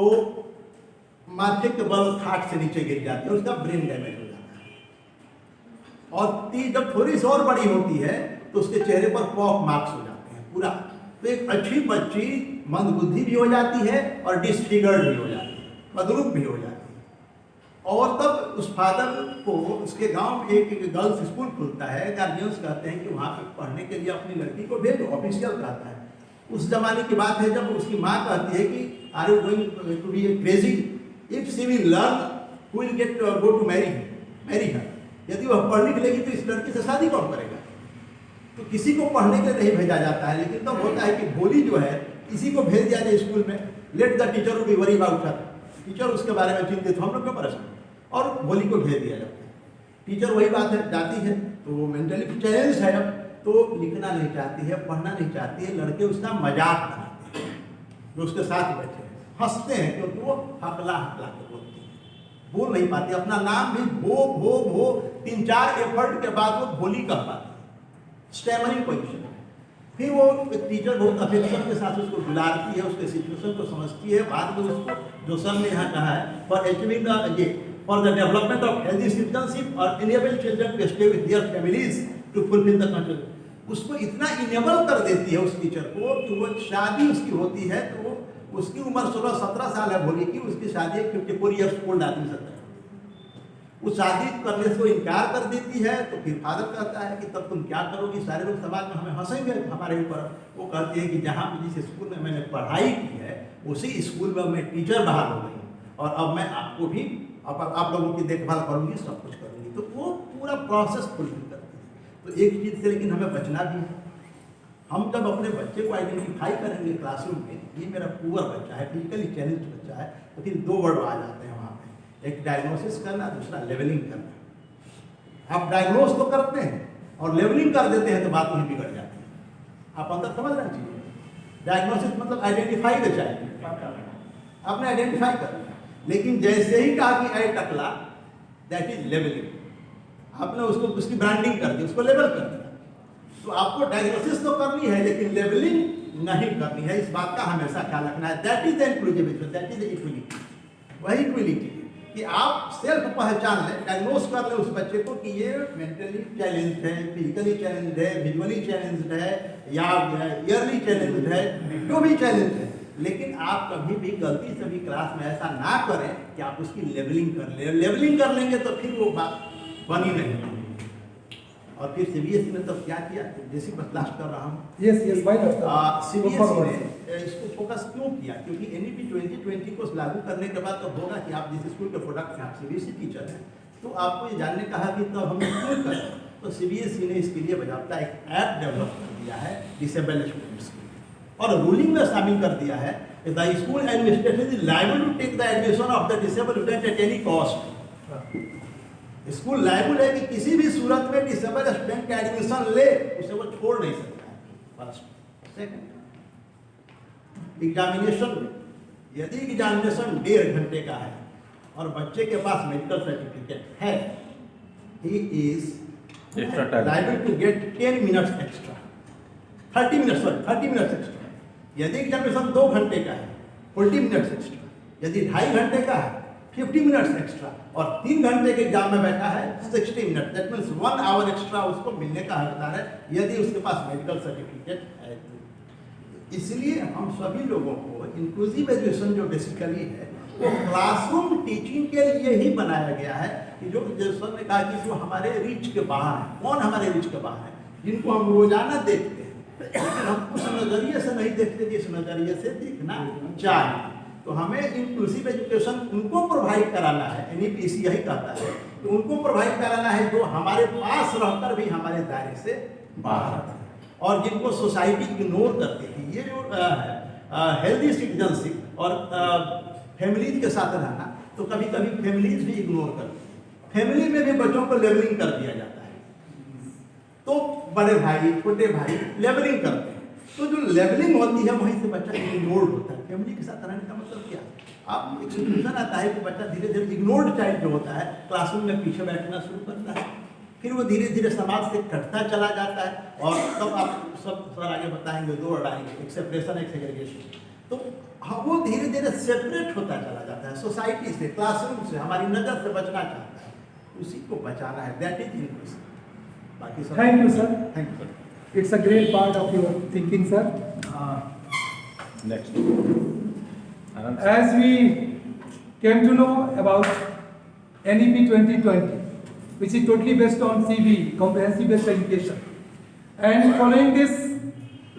माथे के बल खाट से नीचे गिर जाती है, उसका ब्रेन डैमेज हो जाता है। और जब थोड़ी सी और बड़ी होती है तो उसके चेहरे पर पॉक मार्क्स हो जाते हैं पूरा। तो एक अच्छी बच्ची मंदबुद्धि भी हो जाती है और डिसफिगर्ड भी हो जाती है, मदरूप भी हो जाती है। और तब उस फादर को उसके गांव में एक गर्ल्स स्कूल खुलता है, गार्जियंस कहते हैं कि वहाँ पे पढ़ने के लिए अपनी लड़की को भेजो, ऑफिशियल कहता है। उस जमाने की बात है जब उसकी माँ कहती है कि are you going to be crazy, if she will learn who will get go to marry her. यदि वह पढ़ लिख लेगी तो इस लड़की से शादी कौन करेगा। तो किसी को पढ़ने के लिए नहीं भेजा जाता है, लेकिन तब होता है कि भोली जो है इसी को भेज दिया जाए स्कूल में, let the teacher be worry about her, teacher उसके बारे में चिंतित, हम लोग क्यों परेशान, और भोली को भेज दिया जाता है। टीचर वही बात है, जाती है तो वो मेंटली चैलेंज है, अब तो लिखना नहीं चाहती है, पढ़ना नहीं चाहती है। लड़के उसका मजाक बनाते हैं, जो उसके साथ बैठे हैं हंसते हैं, क्योंकि वो हकला हकला के बोलती है, बोल नहीं पाती, अपना नाम भी भो 3-4 एफर्ट के बाद वो भोली कह पाती है, स्टैमरिंग पोजीशन। फिर वो टीचर बहुत अफेक्शन के साथ उसको बुलाती है, उसके सिचुएशन को समझती है। बाद में उसको, जो सर ने यहाँ कहा है, for achieving for the development of healthy citizenship और enable children to stay with their families to fulfil the country, उसको इतना इनेबल कर देती है उस टीचर को कि वो शादी उसकी होती है तो वो, उसकी उम्र 16-17 साल है भोली की, उसकी शादी 54 ईयर्स ओल्ड आदमी से है। वो शादी करने से वो इनकार कर देती है। तो फिर फादर कहता है कि तब तुम क्या करोगी, सारे लोग समाज में हमें हंसेंगे हमारे ऊपर। वो कहती है कि जहाँ जिस स्कूल में मैंने पढ़ाई की है उसी स्कूल में मैं टीचर बहाल हो गई हूँ, और अब मैं आपको भी आप लोगों की देखभाल करूँगी, सब कुछ करूँगी। तो वो पूरा प्रोसेस फुलफिल करती है। तो एक चीज़ से लेकिन हमें बचना भी है। हम जब अपने बच्चे को आइडेंटिफाई करेंगे क्लासरूम में, ये मेरा पुअर बच्चा है, फिजिकली चैलेंज बच्चा है, तो फिर 2 वर्ड आ जाते हैं वहाँ पे, एक डायग्नोसिस करना, दूसरा लेवलिंग करना। आप डायग्नोस तो करते हैं और लेवलिंग कर देते हैं तो बात वहीं बिगड़ जाती है। आप अंदर समझ रहे हैं। डायग्नोसिस मतलब आइडेंटिफाई द चाइल्ड, आपने आइडेंटिफाई कर लिया, लेकिन जैसे ही कहा कि ऐ टकला, दैट इज लेवलिंग, आपने उसको उसकी ब्रांडिंग कर दी, उसको लेवल कर दिया। तो आपको डायग्नोसिस तो करनी है लेकिन लेवलिंग नहीं करनी है, इस बात का हमेशा ख्याल रखना है। That is inclusive, that is equality. वही इक्वलिटी कि आप सेल्फ पहचान लें, डायग्नोस कर लें उस बच्चे को कि ये मेंटली चैलेंज्ड है, फिजिकली चैलेंज्ड है, विजुअली चैलेंज्ड है या ईयरली चैलेंज्ड है, जो भी चैलेंज है। लेकिन आप कभी भी गलती से भी क्लास में ऐसा ना करें कि आप उसकी लेवलिंग कर लें। लेवलिंग कर लेंगे तो फिर वो बात बनी नहीं। और फिर सीबीएसई ने तब क्या किया, जैसे बस लास्ट कर रहा हूँ, यस भाई सीबीएसई ने इसको फोकस क्यों किया, क्योंकि एनईपी 2020 को लागू करने के बाद तो होगा कि आप जिस स्कूल के प्रोडक्ट हैं, आप सीबीएसई टीचर हैं, तो आपको ये जानने कहा कि तब हम क्यों करें। तो सीबीएसई ने इसके लिए बजाबता एक ऐप डेवलप कर दिया है डिसेबल्ड स्टूडेंट्स के, और रूलिंग में शामिल कर दिया है the school administration is liable to take the admission of the disabled student at any cost. School liable है कि किसी भी सूरत में डिसेबल स्टूडेंट का एडमिशन ले, उसे वो छोड़ नहीं सकता है। फर्स्ट। सेकंड, एग्जामिनेशन में यदि एग्जामिनेशन 1.5 घंटे का है और बच्चे के पास मेडिकल सर्टिफिकेट है, he is liable to get 10 minutes extra, 30 minutes extra. यदि एग्जामिनेशन 2 घंटे का है, 40 मिनट्स एक्स्ट्रा। यदि 2.5 घंटे का है, 50 मिनट्स एक्स्ट्रा। और 3 घंटे के एग्जाम में बैठा है, 60 minute, that means 1 hour extra उसको मिलने का हकदार है, यदि उसके पास मेडिकल सर्टिफिकेट है। इसलिए हम सभी लोगों को इंक्लूसिव एजुकेशन जो बेसिकली है वो क्लासरूम टीचिंग के लिए ही बनाया गया है, कि जो सर ने कहा कि जो हमारे रीच के बाहर है। कौन हमारे रीच के बाहर है? जिनको हम रोजाना देखते हैं, लेकिन हम उस नजरिए से नहीं देखते जिस नजरिए से देखना चाहिए। तो हमें इंक्लूसिव एजुकेशन उनको प्रोवाइड कराना है, एनईपीसी यही कहता है कि उनको प्रोवाइड कराना है जो हमारे पास रहकर भी हमारे दायरे से बाहर है, और जिनको सोसाइटी इग्नोर करती थी। ये जो हेल्दी सिटीजनशिप और फैमिलीज के साथ रहना, तो कभी कभी फैमिलीज भी इग्नोर करती है। फैमिली में भी बच्चों को लेवलिंग कर दिया जाता है, तो बड़े भाई छोटे भाई लेवलिंग करते हैं। तो जो लेवलिंग होती है वहीं से बच्चा इग्नोर्ड होता है। फैमिली के साथ रहने का मतलब क्या? आप एक सिचुएशन आता है कि बच्चा धीरे धीरे इग्नोर्ड चाइल्ड जो होता है क्लासरूम में पीछे बैठना शुरू करता है, फिर वो धीरे धीरे समाज से कटता चला जाता है, और तब आप सब सर आगे बताएंगे, 2 वर्ड आएंगे, एक सेपरेशन एक सेग्रीगेशन। तो वो धीरे धीरे सेपरेट होता चला जाता है सोसाइटी से, क्लासरूम से, हमारी नजर से बचना चाहता है, उसी को बचाना है। That is inclusive. बाकी सब thank you sir, thank you sir. it's a great part of your thinking sir. Next. As we came to know about NEP 2020, which is totally based on CB, comprehensive based education, and following this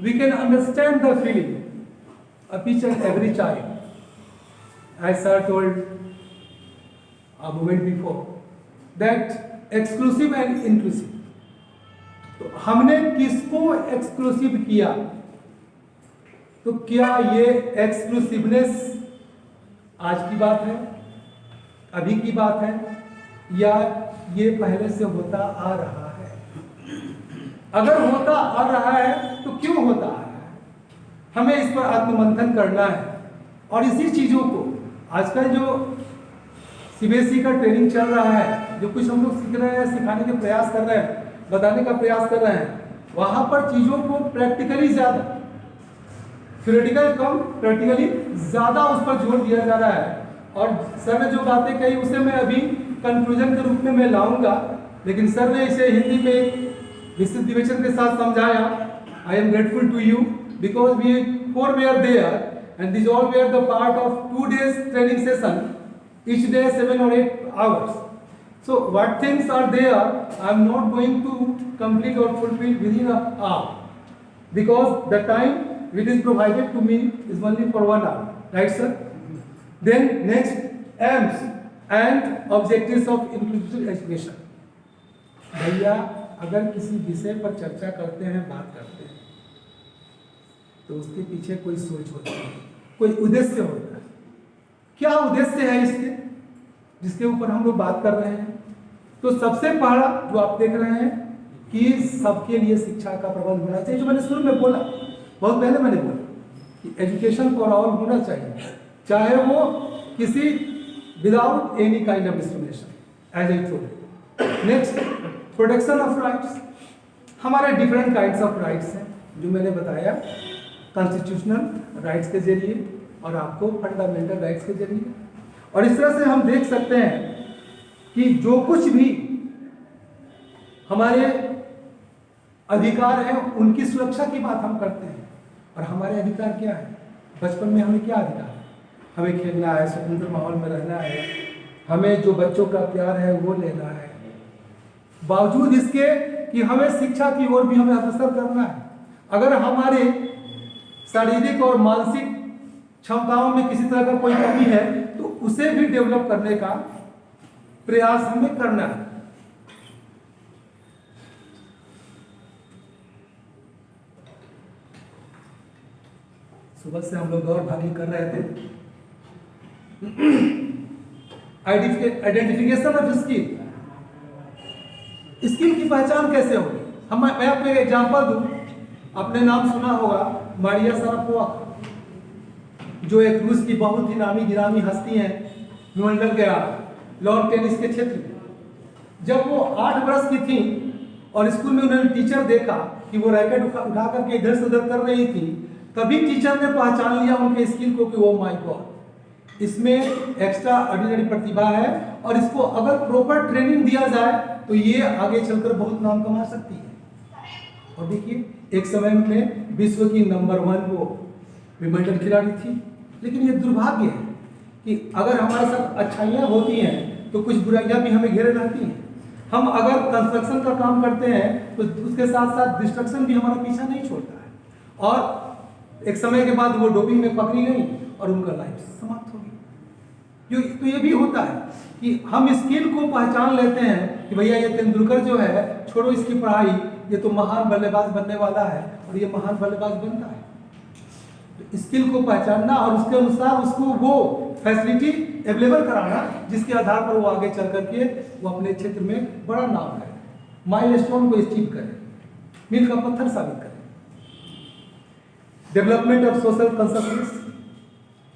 we can understand the feeling of each and every child, as sir told a moment before, that exclusive and inclusive. तो हमने किसको exclusive किया? तो क्या ये exclusiveness आज की बात है, अभी की बात है, या ये पहले से होता आ रहा है? अगर होता आ रहा है तो क्यों होता आ रहा है? हमें इस पर आत्ममंथन करना है। और इसी चीज़ों को आजकल जो सीबीएसई का ट्रेनिंग चल रहा है, जो कुछ हम लोग सीख रहे हैं, सिखाने के प्रयास कर रहे हैं, बताने का प्रयास कर रहे हैं, वहाँ पर चीज़ों को प्रैक्टिकली ज़्यादा, थ्योरेटिकल कम, प्रैक्टिकली ज़्यादा उस पर जोर दिया जा रहा है। और सर ने जो बातें कही उसे मैं अभी कंक्लूजन के रूप में मैं लाऊंगा, लेकिन सर ने इसे हिंदी में एक विस्तृत विवेचन के साथ समझाया। I am grateful to you because we 4 were there and these all were the part of 2 days training session, each day 7 or 8 hours. So what things are there, I am not going to complete or fulfill within an hour, because the time which is provided to me is only for 1 hour, right sir? Then next, aims and objectives of inclusive education. भैया अगर किसी विषय पर चर्चा करते हैं, बात करते हैं, तो उसके पीछे कोई सोच होती है, कोई उद्देश्य होता है। क्या उद्देश्य है इसके जिसके ऊपर हम लोग बात कर रहे हैं? तो सबसे पहला जो आप देख रहे हैं कि सबके लिए शिक्षा का प्रबंध होना चाहिए। जो मैंने शुरू में बोला, बहुत पहले मैंने बोला कि एजुकेशन फॉर ऑल होना चाहिए, चाहे वो किसी without any kind of discrimination, as I told. Next, protection of rights. हमारे different kinds of rights हैं जो मैंने बताया, कॉन्स्टिट्यूशनल राइट्स के जरिए और आपको फंडामेंटल राइट्स के जरिए। और इस तरह से हम देख सकते हैं कि जो कुछ भी हमारे अधिकार हैं उनकी सुरक्षा की बात हम करते हैं। और हमारे अधिकार क्या है? बचपन में हमें क्या अधिकार है? हमें खेलना है, स्वतंत्र माहौल में रहना है, हमें जो बच्चों का प्यार है वो लेना है। बावजूद इसके कि हमें शिक्षा की ओर भी हमें अग्रसर करना है। अगर हमारे शारीरिक और मानसिक क्षमताओं में किसी तरह का कोई कमी है तो उसे भी डेवलप करने का प्रयास हमें करना है। सुबह से हम लोग दौड़ भागी कर रहे थे। आइडेंटिफिकेशन ऑफ स्किल, स्किल की पहचान कैसे होगी? मैं आपको एक एग्जांपल दूं। आपने नाम सुना होगा मारिया शारापोवा, जो एक रूस की बहुत ही नामी गिरामी हस्ती हैं विंबलडन के लॉन टेनिस के क्षेत्र में। जब वो 8 वर्ष की थी और स्कूल में उन्होंने टीचर देखा कि वो रैकेट उठा करके इधर से उधर कर रही थी, तभी टीचर ने पहचान लिया उनके स्किल को कि वो माय गॉड, इसमें एक्स्ट्रा ऑर्डिनरी प्रतिभा है और इसको अगर प्रॉपर ट्रेनिंग दिया जाए तो ये आगे चलकर बहुत नाम कमा सकती है। और देखिए एक समय में विश्व की नंबर 1 वो विंबलडन खिलाड़ी थी। लेकिन ये दुर्भाग्य है कि अगर हमारे साथ अच्छाइयाँ होती हैं तो कुछ बुराइयाँ भी हमें घेरे रहती हैं। हम अगर कंस्ट्रक्शन का काम करते हैं तो उसके साथ साथ डिस्ट्रक्शन भी हमारा पीछा नहीं छोड़ता है। और एक समय के बाद वो डोपिंग में पकड़ी गई और उनका लाइफ समाप्त हो गई। तो ये भी होता है कि हम स्किल को पहचान लेते हैं कि भैया ये तेंदुलकर जो है, छोड़ो इसकी पढ़ाई, ये तो महान बल्लेबाज बनने वाला है और ये महान बल्लेबाज बनता है। तो स्किल को पहचानना और उसके अनुसार उसको वो फैसिलिटी अवेलेबल कराना जिसके आधार पर वो आगे चल करके वो अपने क्षेत्र में बड़ा नाम करे, माइलस्टोन को अचीव करे, मील का पत्थर साबित करे। Development of social concerns.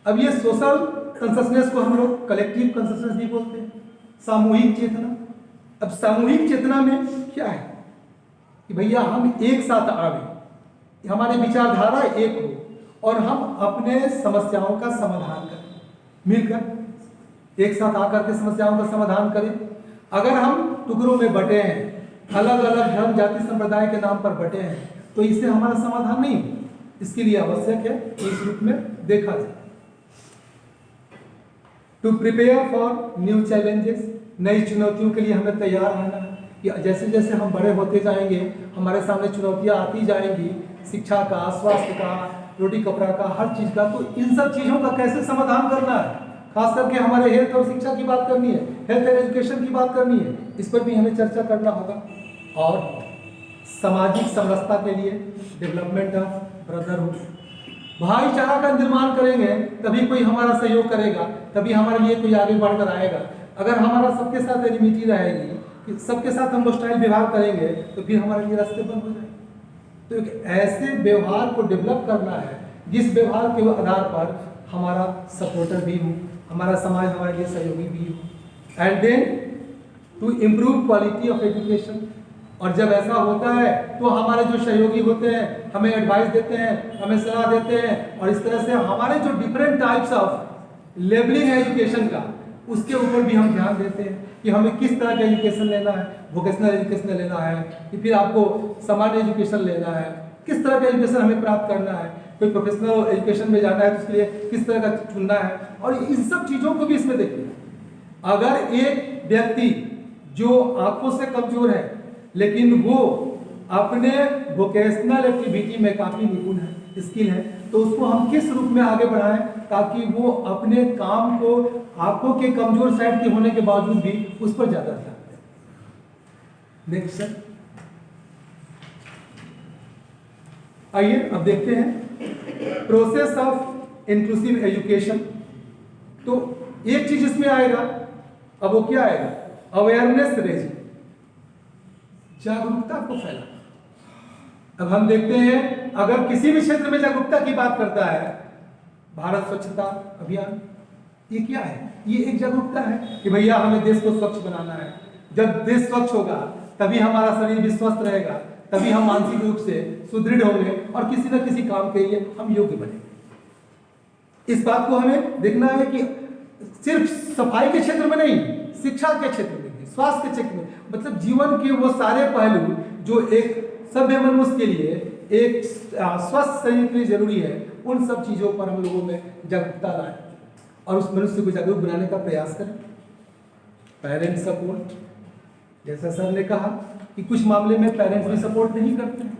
अब ये सोशल कंसर्नेस को हम लोग कलेक्टिव कंसर्नेस भी बोलते हैं, सामूहिक चेतना। अब सामूहिक चेतना में क्या है कि भैया हम एक साथ आवे, हमारी विचारधारा एक हो और हम अपने समस्याओं का समाधान करें, मिलकर एक साथ आकर के समस्याओं का समाधान करें। अगर हम टुकड़ों में बटे हैं, अलग अलग धर्म जाति संप्रदाय के नाम पर बटे हैं, तो इससे हमारा समाधान नहीं। इसके लिए आवश्यक है कि इस रूप में देखा जाए। To prepare for new challenges, नई चुनौतियों के लिए हमें तैयार रहना है कि जैसे जैसे हम बड़े होते जाएंगे हमारे सामने चुनौतियां आती जाएंगी, शिक्षा का, स्वास्थ्य का, रोटी कपड़ा का, हर चीज़ का। तो इन सब चीज़ों का कैसे समाधान करना है, खास करके हमारे हेल्थ और शिक्षा की बात करनी है, हेल्थ एंड एजुकेशन की बात करनी है, इस पर भी हमें चर्चा करना होगा। और सामाजिक समरसता के लिए डेवलपमेंट ऑफ ब्रदरहुड, भाईचारा का निर्माण करेंगे तभी कोई हमारा सहयोग करेगा, तभी हमारे लिए कोई आगे बढ़कर आएगा। अगर हमारा सबके साथ एनिमिटी रहेगी कि सबके साथ हम हॉस्टाइल व्यवहार करेंगे तो फिर हमारे लिए रास्ते बंद हो जाएंगे। तो एक ऐसे व्यवहार को डेवलप करना है जिस व्यवहार के आधार पर हमारा सपोर्टर भी हो, हमारा समाज हमारे लिए सहयोगी भी हो। And then to improve quality of education. और जब ऐसा होता है तो हमारे जो सहयोगी होते हैं हमें एडवाइस देते हैं, हमें सलाह देते हैं, और इस तरह से हमारे जो डिफरेंट टाइप्स ऑफ लेवलिंग है एजुकेशन का, उसके ऊपर भी हम ध्यान देते हैं कि हमें किस तरह का एजुकेशन लेना है, वोकेशनल एजुकेशन लेना है कि फिर आपको सामान्य एजुकेशन लेना है, किस तरह का एजुकेशन हमें प्राप्त करना है, कोई प्रोफेशनल एजुकेशन में जाना है तो उसके लिए किस तरह का चुनना है। और इन सब चीज़ों को भी इसमें देखिए। अगर एक व्यक्ति जो आंखों से कमजोर है लेकिन वो अपने वोकेशनल एक्टिविटी में काफ़ी निपुण है, स्किल है, तो उसको हम किस रूप में आगे बढ़ाएं ताकि वो अपने काम को आंखों के कमजोर साइड के होने के बावजूद भी उस पर ज़्यादा ध्यान दें। नेक्स्ट सर, आइए अब देखते हैं प्रोसेस ऑफ इंक्लूसिव एजुकेशन। तो एक चीज इसमें आएगा, अब वो क्या आएगा? अवेयरनेस रेजिंग, जागरूकता को फैलाना। अब हम देखते हैं अगर किसी भी क्षेत्र में जागरूकता की बात करता है, भारत स्वच्छता अभियान, ये क्या है? ये एक जागरूकता है कि भैया हमें देश को स्वच्छ बनाना है। जब देश स्वच्छ होगा तभी हमारा शरीर भी स्वस्थ रहेगा, तभी हम मानसिक रूप से सुदृढ़ होंगे और किसी न किसी काम के लिए हम योग्य बनेंगे। इस बात को हमें देखना है कि सिर्फ सफाई के क्षेत्र में नहीं, शिक्षा के क्षेत्र में भी, स्वास्थ्य के क्षेत्र में, मतलब जीवन के वो सारे पहलू जो एक सभ्य मनुष्य के लिए, एक स्वस्थ शरीर के लिए जरूरी है, उन सब चीजों पर हम लोगों में जागरूकता लाएं और उस मनुष्य को जागरूक बनाने का प्रयास करें। पेरेंट्स सपोर्ट, जैसा सर ने कहा कि कुछ मामले में पेरेंट्स भी सपोर्ट नहीं करते हैं,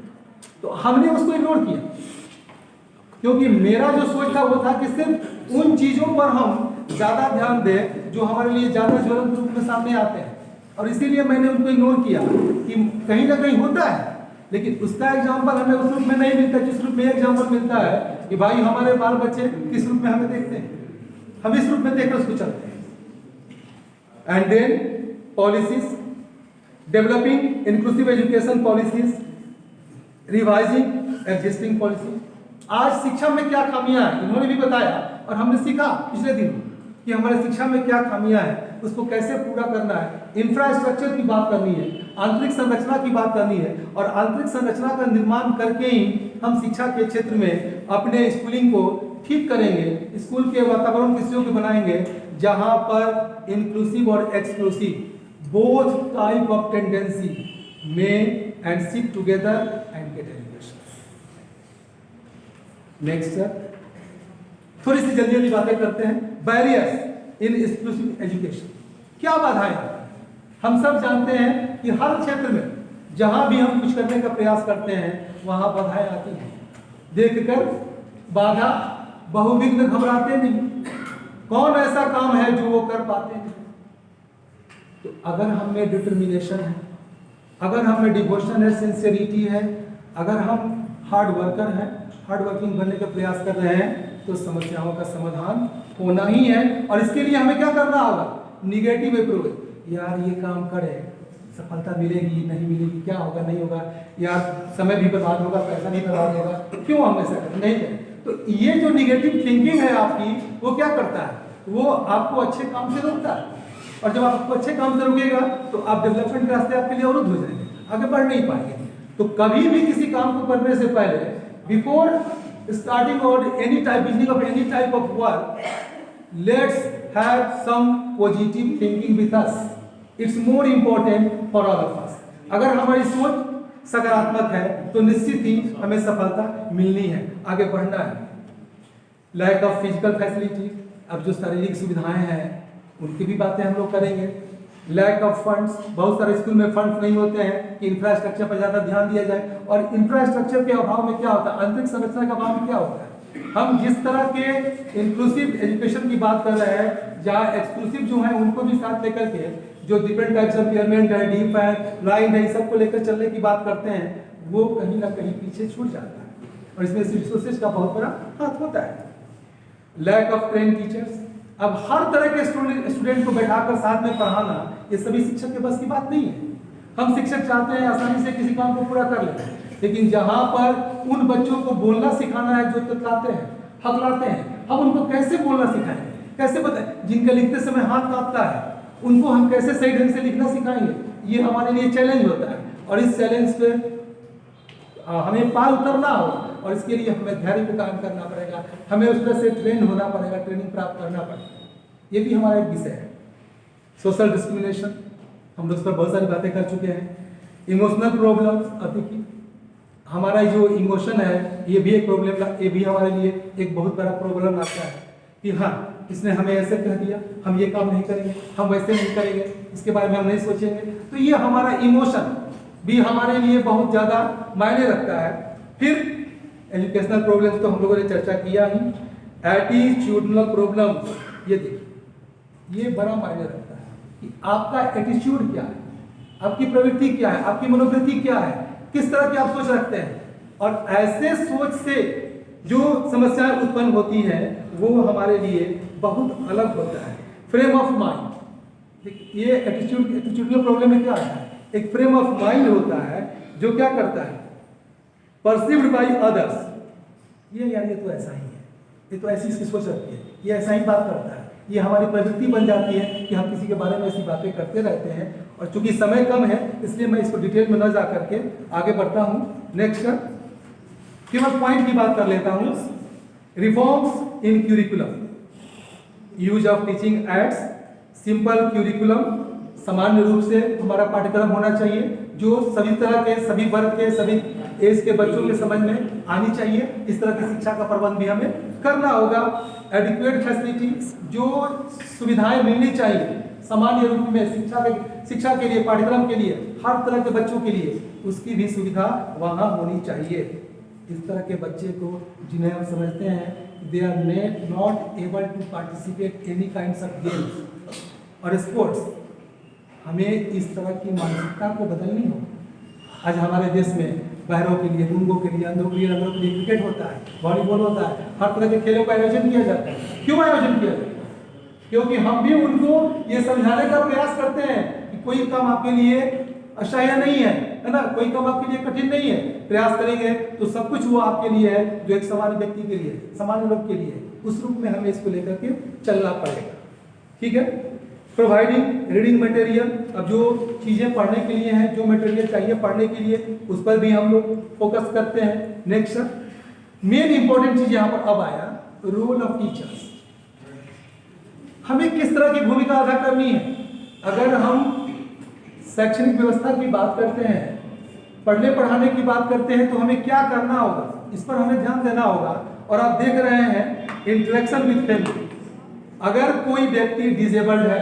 तो हमने उसको इग्नोर किया, क्योंकि मेरा जो सोच था वो था कि सिर्फ उन चीजों पर हम ज्यादा ध्यान दें जो हमारे लिए ज्यादा ज्वलंत रूप में सामने आते हैं, और इसीलिए मैंने उनको इग्नोर किया कि कहीं ना कहीं होता है, लेकिन उसका एग्जाम्पल हमें उस रूप में नहीं मिलता जिस रूप में एग्जाम्पल मिलता है कि भाई हमारे बाल बच्चे किस रूप में हमें देखते हैं, हम इस रूप में देखकर उसको चलते हैं। And then policies, developing inclusive education policies, revising existing policy. आज शिक्षा में क्या खामियां हैं इन्होंने भी बताया और हमने सीखा पिछले दिन कि हमारे शिक्षा में क्या खामियां हैं, उसको कैसे पूरा करना है। इंफ्रास्ट्रक्चर की बात करनी है, आंतरिक संरचना की बात करनी है, और आंतरिक संरचना का निर्माण करके ही हम शिक्षा के क्षेत्र में अपने स्कूलिंग को ठीक करेंगे, स्कूल के वातावरण को इस योग्य बनाएंगे जहां पर इंक्लूसिव और exclusive both type of tendency may and sit together and get education. Next sir, थोड़ी सी जल्दी जल्दी बातें करते हैं। बैरियर्स इन एक्सक्लूसिव एजुकेशन, क्या बाधाएं? हम सब जानते हैं कि हर क्षेत्र में जहां भी हम कुछ करने का प्रयास करते हैं वहां बाधाएं आती हैं। देखकर बाधा बहुविघ्न घबराते नहीं, कौन ऐसा काम है जो वो कर पाते हैं? तो अगर हम में डिटर्मिनेशन है, अगर हम में डिवोशन है, सिंसियरिटी है, अगर हम हार्ड वर्कर हैं, हार्ड वर्किंग बनने का प्रयास कर रहे हैं, तो समस्याओं का समाधान होना ही है। और इसके लिए हमें क्या करना होगा? निगेटिव अप्रोच, यार ये काम करें, सफलता मिलेगी नहीं मिलेगी, क्या होगा नहीं होगा, यार समय भी बर्बाद होगा, पैसा भी बर्बाद होगा, क्यों हम ऐसा करें, नहीं करें। तो ये जो निगेटिव थिंकिंग है आपकी, वो क्या करता है? वो आपको अच्छे काम से रोकता है, और जब आपको अच्छे काम से रोकेगा तो आप डेवलपमेंट के रास्ते आपके लिए अवरुद्ध हो जाएंगे, आगे बढ़ नहीं पाएंगे। तो कभी भी किसी काम को करने से पहले, बिफोर स्टार्टिंग और any type beginning of any type of work, let's have some positive thinking with us. It's more important for all of us. अगर हमारी सोच सकारात्मक है तो निश्चित ही हमें सफलता मिलनी है, आगे बढ़ना है। लैक ऑफ फिजिकल फैसिलिटी, अब जो शारीरिक सुविधाएं हैं उनकी भी बातें हम लोग करेंगे। लैक ऑफ फंड्स, बहुत सारे स्कूल में फंड्स नहीं होते हैं कि इंफ्रास्ट्रक्चर पर ज़्यादा ध्यान दिया जाए, और इंफ्रास्ट्रक्चर के अभाव में क्या होता है, आंतरिक संरचना के अभाव में क्या होता है, हम जिस तरह के इंक्लूसिव एजुकेशन की बात कर रहे हैं, जहाँ एक्सक्लूसिव जो है उनको भी साथ लेकर के, जो डिफरेंट टाइप्स ऑफ पियरमेंट है, डीप है, लाइन है, सबको लेकर चलने की बात करते हैं, वो कहीं ना कहीं पीछे छूट जाता है, और इसमें रिसोर्सेज का बहुत बड़ा हाथ होता है। लैक ऑफ ट्रेन टीचर्स, अब हर तरह के स्टूडेंट को बैठाकर साथ में पढ़ाना, ये सभी शिक्षक के बस की बात नहीं है। हम शिक्षक चाहते हैं आसानी से किसी काम को पूरा कर लें, लेकिन जहां पर उन बच्चों को बोलना सिखाना है जो ततलाते हैं, हकलाते हैं, हम उनको कैसे बोलना सिखाएंगे, कैसे बताएं? जिनका लिखते समय हाथ कांपता है, उनको हम कैसे सही ढंग से लिखना सिखाएंगे? ये हमारे लिए चैलेंज होता है, और इस चैलेंज पे हमें पार उतरना होगा, और इसके लिए हमें धैर्य को काम करना पड़ेगा, हमें उस तरह से ट्रेन होना पड़ेगा, ट्रेनिंग प्राप्त करना पड़ेगा। ये भी हमारा एक विषय है। सोशल डिस्क्रिमिनेशन, हम लोग उस पर बहुत सारी बातें कर चुके हैं। इमोशनल प्रॉब्लम्स, देखिए हमारा जो इमोशन है ये भी एक प्रॉब्लम, ये भी हमारे लिए एक बहुत बड़ा प्रॉब्लम लाता है कि हाँ इसने हमें ऐसे कह दिया, हम ये काम नहीं करेंगे, हम वैसे नहीं करेंगे, इसके बारे में हम नहीं सोचेंगे। तो ये हमारा इमोशन भी हमारे लिए बहुत ज़्यादा मायने रखता है। फिर एजुकेशनल प्रॉब्लम्स तो हम लोगों ने चर्चा किया ही। एटीट्यूडनल प्रॉब्लम, ये देखिए ये बड़ा मायने रखता है कि आपका एटीट्यूड क्या है, आपकी प्रवृत्ति क्या है, आपकी मनोवृत्ति क्या है, किस तरह की आप सोच रखते हैं। और ऐसे सोच से जो समस्याएं उत्पन्न होती हैं वो हमारे लिए बहुत अलग होता है। फ्रेम ऑफ माइंड, ये एटीट्यूडनल प्रॉब्लम में क्या है, एक फ्रेम ऑफ माइंड होता है जो क्या करता है, परसीव्ड बाय अदर्स, ये यार ये तो ऐसा ही है, ये तो ऐसी इसकी सोच रखती है, ये ऐसा ही बात करता है, ये हमारी प्रवृत्ति बन जाती है कि हम किसी के बारे में ऐसी बातें करते रहते हैं। और चूंकि समय कम है इसलिए मैं इसको डिटेल में न जा करके आगे बढ़ता हूँ। नेक्स्ट केवल पॉइंट की बात कर लेता हूँ। Reforms in curriculum, use of teaching ads simple curriculum. सामान्य रूप से हमारा पाठ्यक्रम होना चाहिए जो सभी तरह के, सभी वर्ग के, सभी एज के बच्चों के समझ में आनी चाहिए। इस तरह की शिक्षा का प्रबंध भी हमें करना होगा। एडिक्वेट फैसिलिटी, जो सुविधाएं मिलनी चाहिए सामान्य रूप में शिक्षा के लिए, पाठ्यक्रम के लिए, हर तरह के बच्चों के लिए, उसकी भी सुविधा वहाँ होनी चाहिए। इस तरह के बच्चे को जिन्हें हम समझते हैं they are not able to participate any kinds of games और स्पोर्ट्स, हमें इस तरह की मानसिकता को बदलनी हो। आज हमारे देश में बहरों के लिए, गूंगों के लिए, अंधों के लिए, नंगरों के लिए क्रिकेट होता है, वॉलीबॉल होता है, हर तरह के खेलों का आयोजन किया जाता है। क्यों आयोजन किया जाता है? क्योंकि हम भी उनको ये समझाने का प्रयास करते हैं कि कोई काम आपके लिए असह्य नहीं है ना, कोई काम आपके लिए कठिन नहीं है। प्रयास करेंगे तो सब कुछ वो आपके लिए है जो एक सामान्य व्यक्ति के लिए, सामान्य लोग के लिए। उस रूप में हमें इसको लेकर के चलना पड़ेगा। ठीक है। प्रोवाइडिंग रीडिंग मटेरियल, अब जो चीज़ें पढ़ने के लिए हैं, जो मटेरियल चाहिए पढ़ने के लिए, उस पर भी हम लोग फोकस करते हैं। नेक्स्ट मेन इंपॉर्टेंट चीज यहाँ पर अब आया, रोल ऑफ टीचर्स। हमें किस तरह की भूमिका अदा करनी है। अगर हम शैक्षणिक व्यवस्था की बात करते हैं, पढ़ने पढ़ाने की बात करते हैं, तो हमें क्या करना होगा, इस पर हमें ध्यान देना होगा। और आप देख रहे हैं इंटरेक्शन विद फैमिली। अगर कोई व्यक्ति डिजेबल्ड है,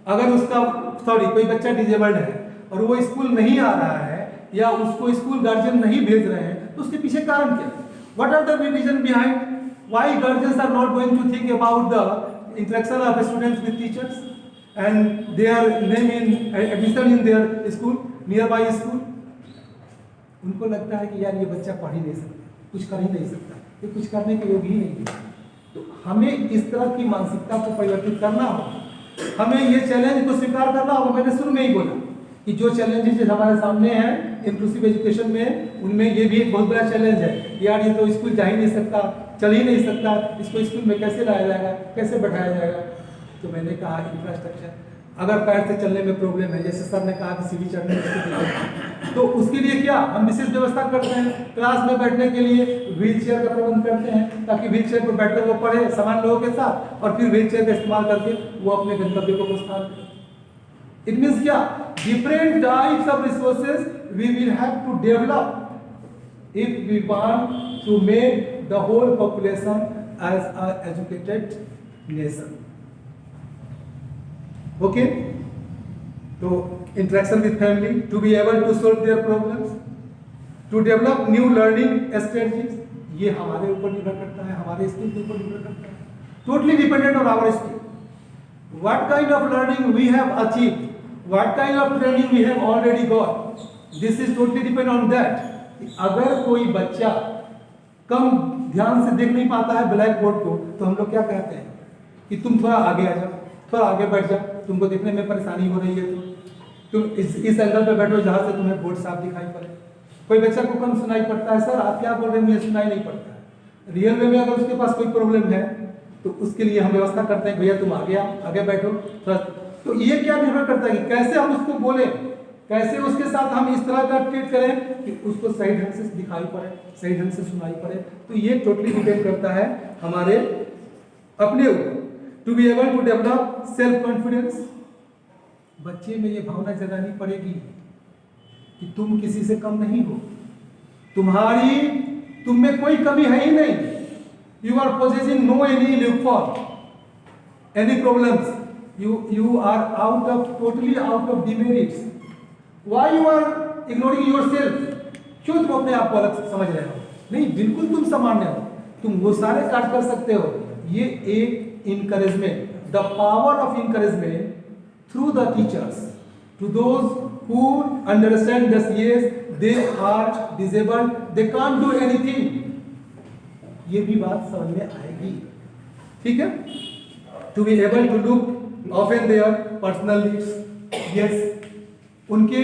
अगर उसका कोई बच्चा डिजेबल्ड है और वो स्कूल नहीं आ रहा है या उसको स्कूल गार्जियन नहीं भेज रहे हैं, तो उसके पीछे कारण क्या है? What are the reason behind why guardians are not going to think about the interaction of students with teachers and their name in admission in their school, nearby school. उनको लगता है कि यार ये बच्चा पढ़ ही नहीं सकता, कुछ कर ही नहीं सकता, ये कुछ करने के योग्य ही नहीं है। तो हमें इस तरह की मानसिकता को परिवर्तित करना होगा। हमें ये चैलेंज को स्वीकार करना होगा। मैंने शुरू में ही बोला कि जो चैलेंजेस हमारे सामने हैं इंक्लूसिव एजुकेशन में, उनमें ये भी एक बहुत बड़ा चैलेंज है। यार ये तो स्कूल जा ही नहीं सकता, चल ही नहीं सकता, इसको स्कूल में कैसे लाया जाएगा, कैसे बैठाया जाएगा। तो मैंने कहा इंफ्रास्ट्रक्चर, अगर पैर से चलने में प्रॉब्लम है, जैसे सर ने कहा कि सीढ़ी चढ़ने में, तो उसके लिए क्या हम विशेष व्यवस्था करते हैं। क्लास में बैठने के लिए व्हील चेयर का प्रबंध करते हैं ताकि व्हील चेयर पर बैठकर वो पढ़े सामान्य लोगों के साथ, और फिर व्हील चेयर का इस्तेमाल करके वो अपने गंतव्य को प्रस्थान करें। इट मीन्स क्या, different types of resources we will have to develop if we want to make the whole population as a educated nation. Okay, तो interaction with family, to be able to solve their problems, to develop new learning strategies, ये हमारे ऊपर निर्भर करता है, हमारे skill के ऊपर निर्भर करता है, totally dependent on our skill. What kind of learning we have achieved, what kind of training we have already got, this is totally depend on that. अगर कोई बच्चा कम ध्यान से देख नहीं पाता है ब्लैक बोर्ड को, तो हम लोग क्या कहते हैं कि तुम थोड़ा आगे आ जाओ, थोड़ा आगे बैठ जाओ, तुमको देखने में परेशानी हो रही है, तो तुम इस एंगल पे बैठो जहाँ से तुम्हें बोर्ड साफ दिखाई पड़े। कोई बच्चा को कम सुनाई पड़ता है, सर आप क्या बोल रहे हैं, मुझे सुनाई नहीं पड़ता है। रियल में अगर उसके पास कोई प्रॉब्लम है तो उसके लिए हम व्यवस्था करते हैं, भैया तुम आगे आओ, आगे बैठो थोड़ा। तो ये क्या निर्भर करता है कि कैसे हम उसको बोले, कैसे उसके साथ हम इस तरह का ट्रीट करें कि उसको सही ढंग से दिखाई पड़े, सही ढंग से सुनाई पड़े। तो ये टोटली डिपेंड करता है हमारे अपने ऊपर। To be able to develop self confidence, बच्चे में ये भावना जगानी पड़ेगी कि तुम किसी से कम नहीं हो, तुम में कोई कमी है ही नहीं। You are possessing no any loophole, any problems, you are totally out of demerits. Why you are ignoring yourself? क्यों तुम अपने आप को अलग समझ रहे हो? नहीं, बिल्कुल तुम सामान्य हो, तुम वो सारे कार्य कर सकते हो। ये एक encouragement, the power of encouragement through the teachers to those who understand that yes they are disabled, they can't do anything, ये भी बात समझ में आएगी। ठीक है। To be able to look often their personal needs, yes, उनके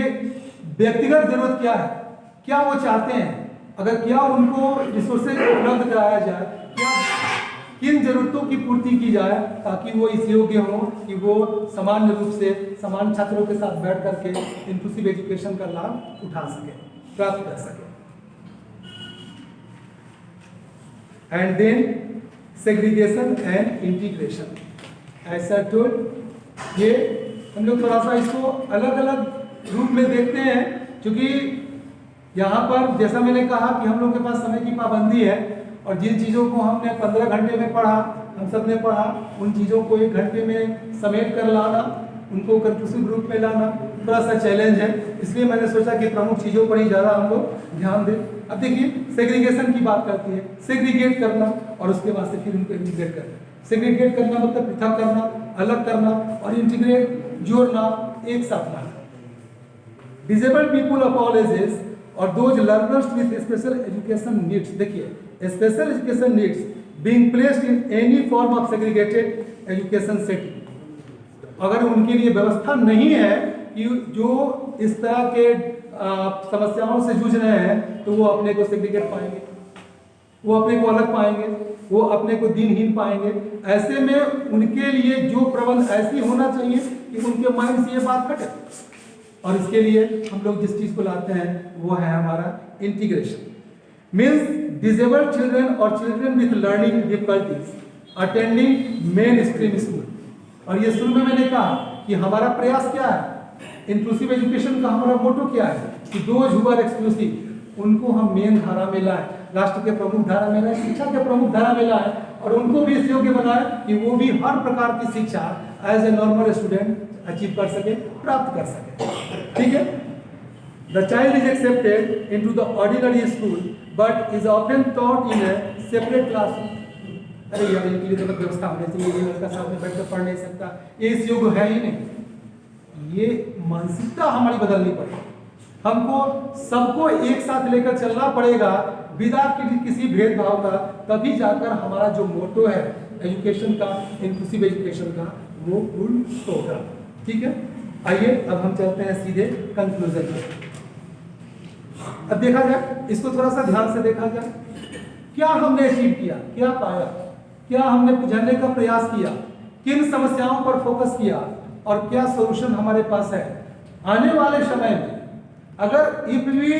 व्यक्तिगत जरूरत क्या है, क्या वो चाहते हैं, अगर क्या उनको रिसोर्सेज उपलब्ध कराया जाए, क्या किन जरूरतों की पूर्ति की जाए ताकि वो इस योग्य हो कि वो सामान्य रूप से समान छात्रों के साथ बैठ करके इंक्लूसिव एजुकेशन का लाभ उठा सके, प्राप्त कर सके। And then segregation and integration, ऐसा टोल्ड ये हम लोग थोड़ा सा इसको अलग अलग रूप में देखते हैं, क्योंकि यहाँ पर जैसा मैंने कहा कि हम लोग के पास समय की पाबंदी है और जिन चीज़ों को हमने 15 घंटे में पढ़ा, हम सब ने पढ़ा, उन चीज़ों को 1 घंटे में समेट कर लाना, उनको कंक्लूसिव रूप में लाना थोड़ा सा चैलेंज है। इसलिए मैंने सोचा कि प्रमुख चीज़ों पर ही ज़्यादा हम लोग ध्यान दें। अब देखिए सेग्रीगेशन की बात करती है, सेग्रीगेट करना और उसके बाद से फिर उनको इंटीग्रेट करना। सेग्रीगेट करना मतलब पृथक करना, अलग करना, और इंटीग्रेट जोड़ना, एक साथ लाना। Disabled people of all ages और those learners with special education needs, देखिए special education needs being placed in any form of segregated education setting, अगर उनके लिए व्यवस्था नहीं है कि जो इस तरह के समस्याओं से जूझ रहे हैं, तो वो अपने को सेग्रीगेट पाएंगे, वो अपने को अलग पाएंगे, वो अपने को दिनहीन पाएंगे। ऐसे में उनके लिए जो प्रबंध ऐसी होना चाहिए कि उनके माइंड से ये बात हटे, और इसके लिए हम लोग जिस चीज को लाते हैं वो है हमारा इंटीग्रेशन। मीन्स डिसेबल्ड चिल्ड्रन और children with learning difficulties attending main stream school. और ये शुरू में मैंने कहा कि हमारा प्रयास क्या है, इंक्लूसिव एजुकेशन का हमारा मोटो क्या है कि दोज हु आर एक्सक्लूसिव उनको हम मेन धारा में लाएं, राष्ट्र के प्रमुख धारा में लाएं, शिक्षा के प्रमुख धारा में लाएं, और उनको भी इस योग्य बनाएं कि वो भी हर प्रकार की शिक्षा as a normal student achieve कर सके, प्राप्त कर सके। ठीक है, the child is accepted into the ordinary school but is often taught in a separate classroom. अरे यार, इनके लिए तो व्यवस्था होनी चाहिए, ये लड़का साथ में बैठकर पढ़ नहीं सकता, ये इस योग्य है ही नहीं। ये मानसिकता हमारी बदलनी पड़ेगी, हमको सबको एक साथ लेकर चलना पड़ेगा बिना किसी भेदभाव का, तभी जाकर हमारा जो मोटो है एजुकेशन का, इंक्लूसिव एजुकेशन का, वो पूर्ण होगा। ठीक है, आइए अब हम चलते हैं सीधे कंक्लूजन पे। अब देखा जाए, इसको थोड़ा सा ध्यान से देखा जाए, क्या हमने अचीव किया, क्या पाया, क्या हमने जानने का प्रयास किया, किन समस्याओं पर फोकस किया, और क्या सॉल्यूशन हमारे पास है। आने वाले समय में अगर if we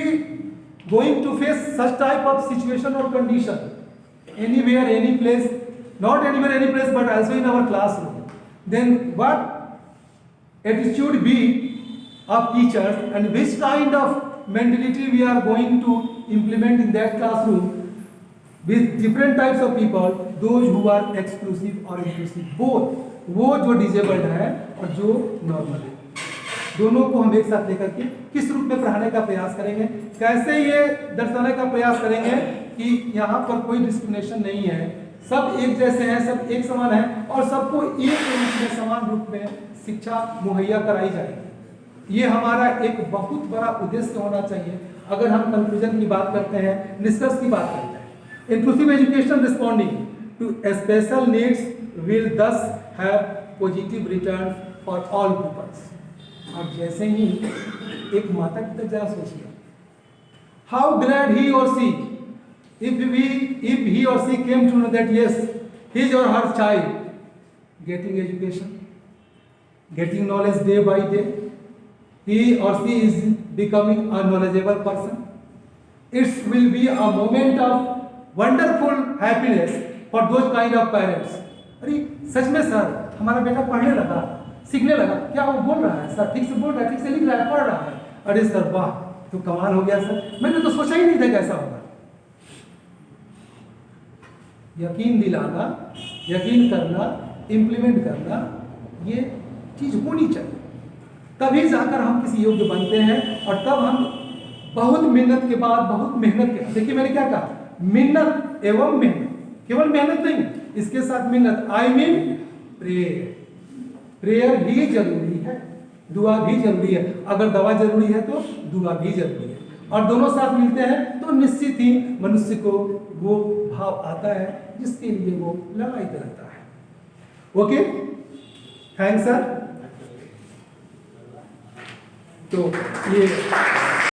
going to face such type of situation और condition anywhere any place, not anywhere any place but also in our classroom, then what attitude be of teachers and which kind of mentality we are going to implement in that classroom with different types of people, those who are exclusive or inclusive, both, वो जो disabled है और जो normal है, दोनों को हम एक साथ लेकर के किस रूप में पढ़ाने का प्रयास करेंगे, कैसे ये दर्शाने का प्रयास करेंगे कि यहाँ पर कोई डिस्क्रिमिनेशन नहीं है, सब एक जैसे हैं, सब एक समान हैं, और सबको एक रूप में समान रूप में शिक्षा मुहैया कराई जाएगी। ये हमारा एक बहुत बड़ा उद्देश्य होना चाहिए। अगर हम कंक्लूजन की बात करते हैं, निष्कर्ष की बात करते हैं, inclusive education responding to special needs will thus have positive return for all peoples. अब जैसे ही एक माता पिता जरा सोचिए, हाउ ग्लैड ही और सी if he or she came to know that yes, his or her child getting education, getting knowledge day by day, he or she is becoming a knowledgeable person. It will be a moment of wonderful happiness for those kind of parents. अरे सच में sir, हमारा बेटा पढ़ने लगा, सीखने लगा, क्या वो बोल रहा है सर, ठीक से बोल रहा है, ठीक से लिख रहा है, पढ़ रहा है, अरे सर वाह, तो कमाल हो गया सर, मैंने तो सोचा ही नहीं था कैसा होगा। यकीन दिलाना, यकीन करना, इम्प्लीमेंट करना, ये चीज होनी चाहिए, तभी जाकर हम किसी योग्य बनते हैं, और तब हम बहुत मेहनत के बाद, बहुत मेहनत के, देखिए मैंने क्या कहा, मेहनत एवं मेहनत, केवल मेहनत नहीं, इसके साथ मेहनत, आई मीन प्रेयर, प्रेयर भी जरूरी है, दुआ भी जरूरी है, अगर दवा जरूरी है तो दुआ भी जरूरी है, और दोनों साथ मिलते हैं तो निश्चित ही मनुष्य को वो भाव आता है जिसके लिए वो लड़ाई करता है। Okay, thanks sir. तो ये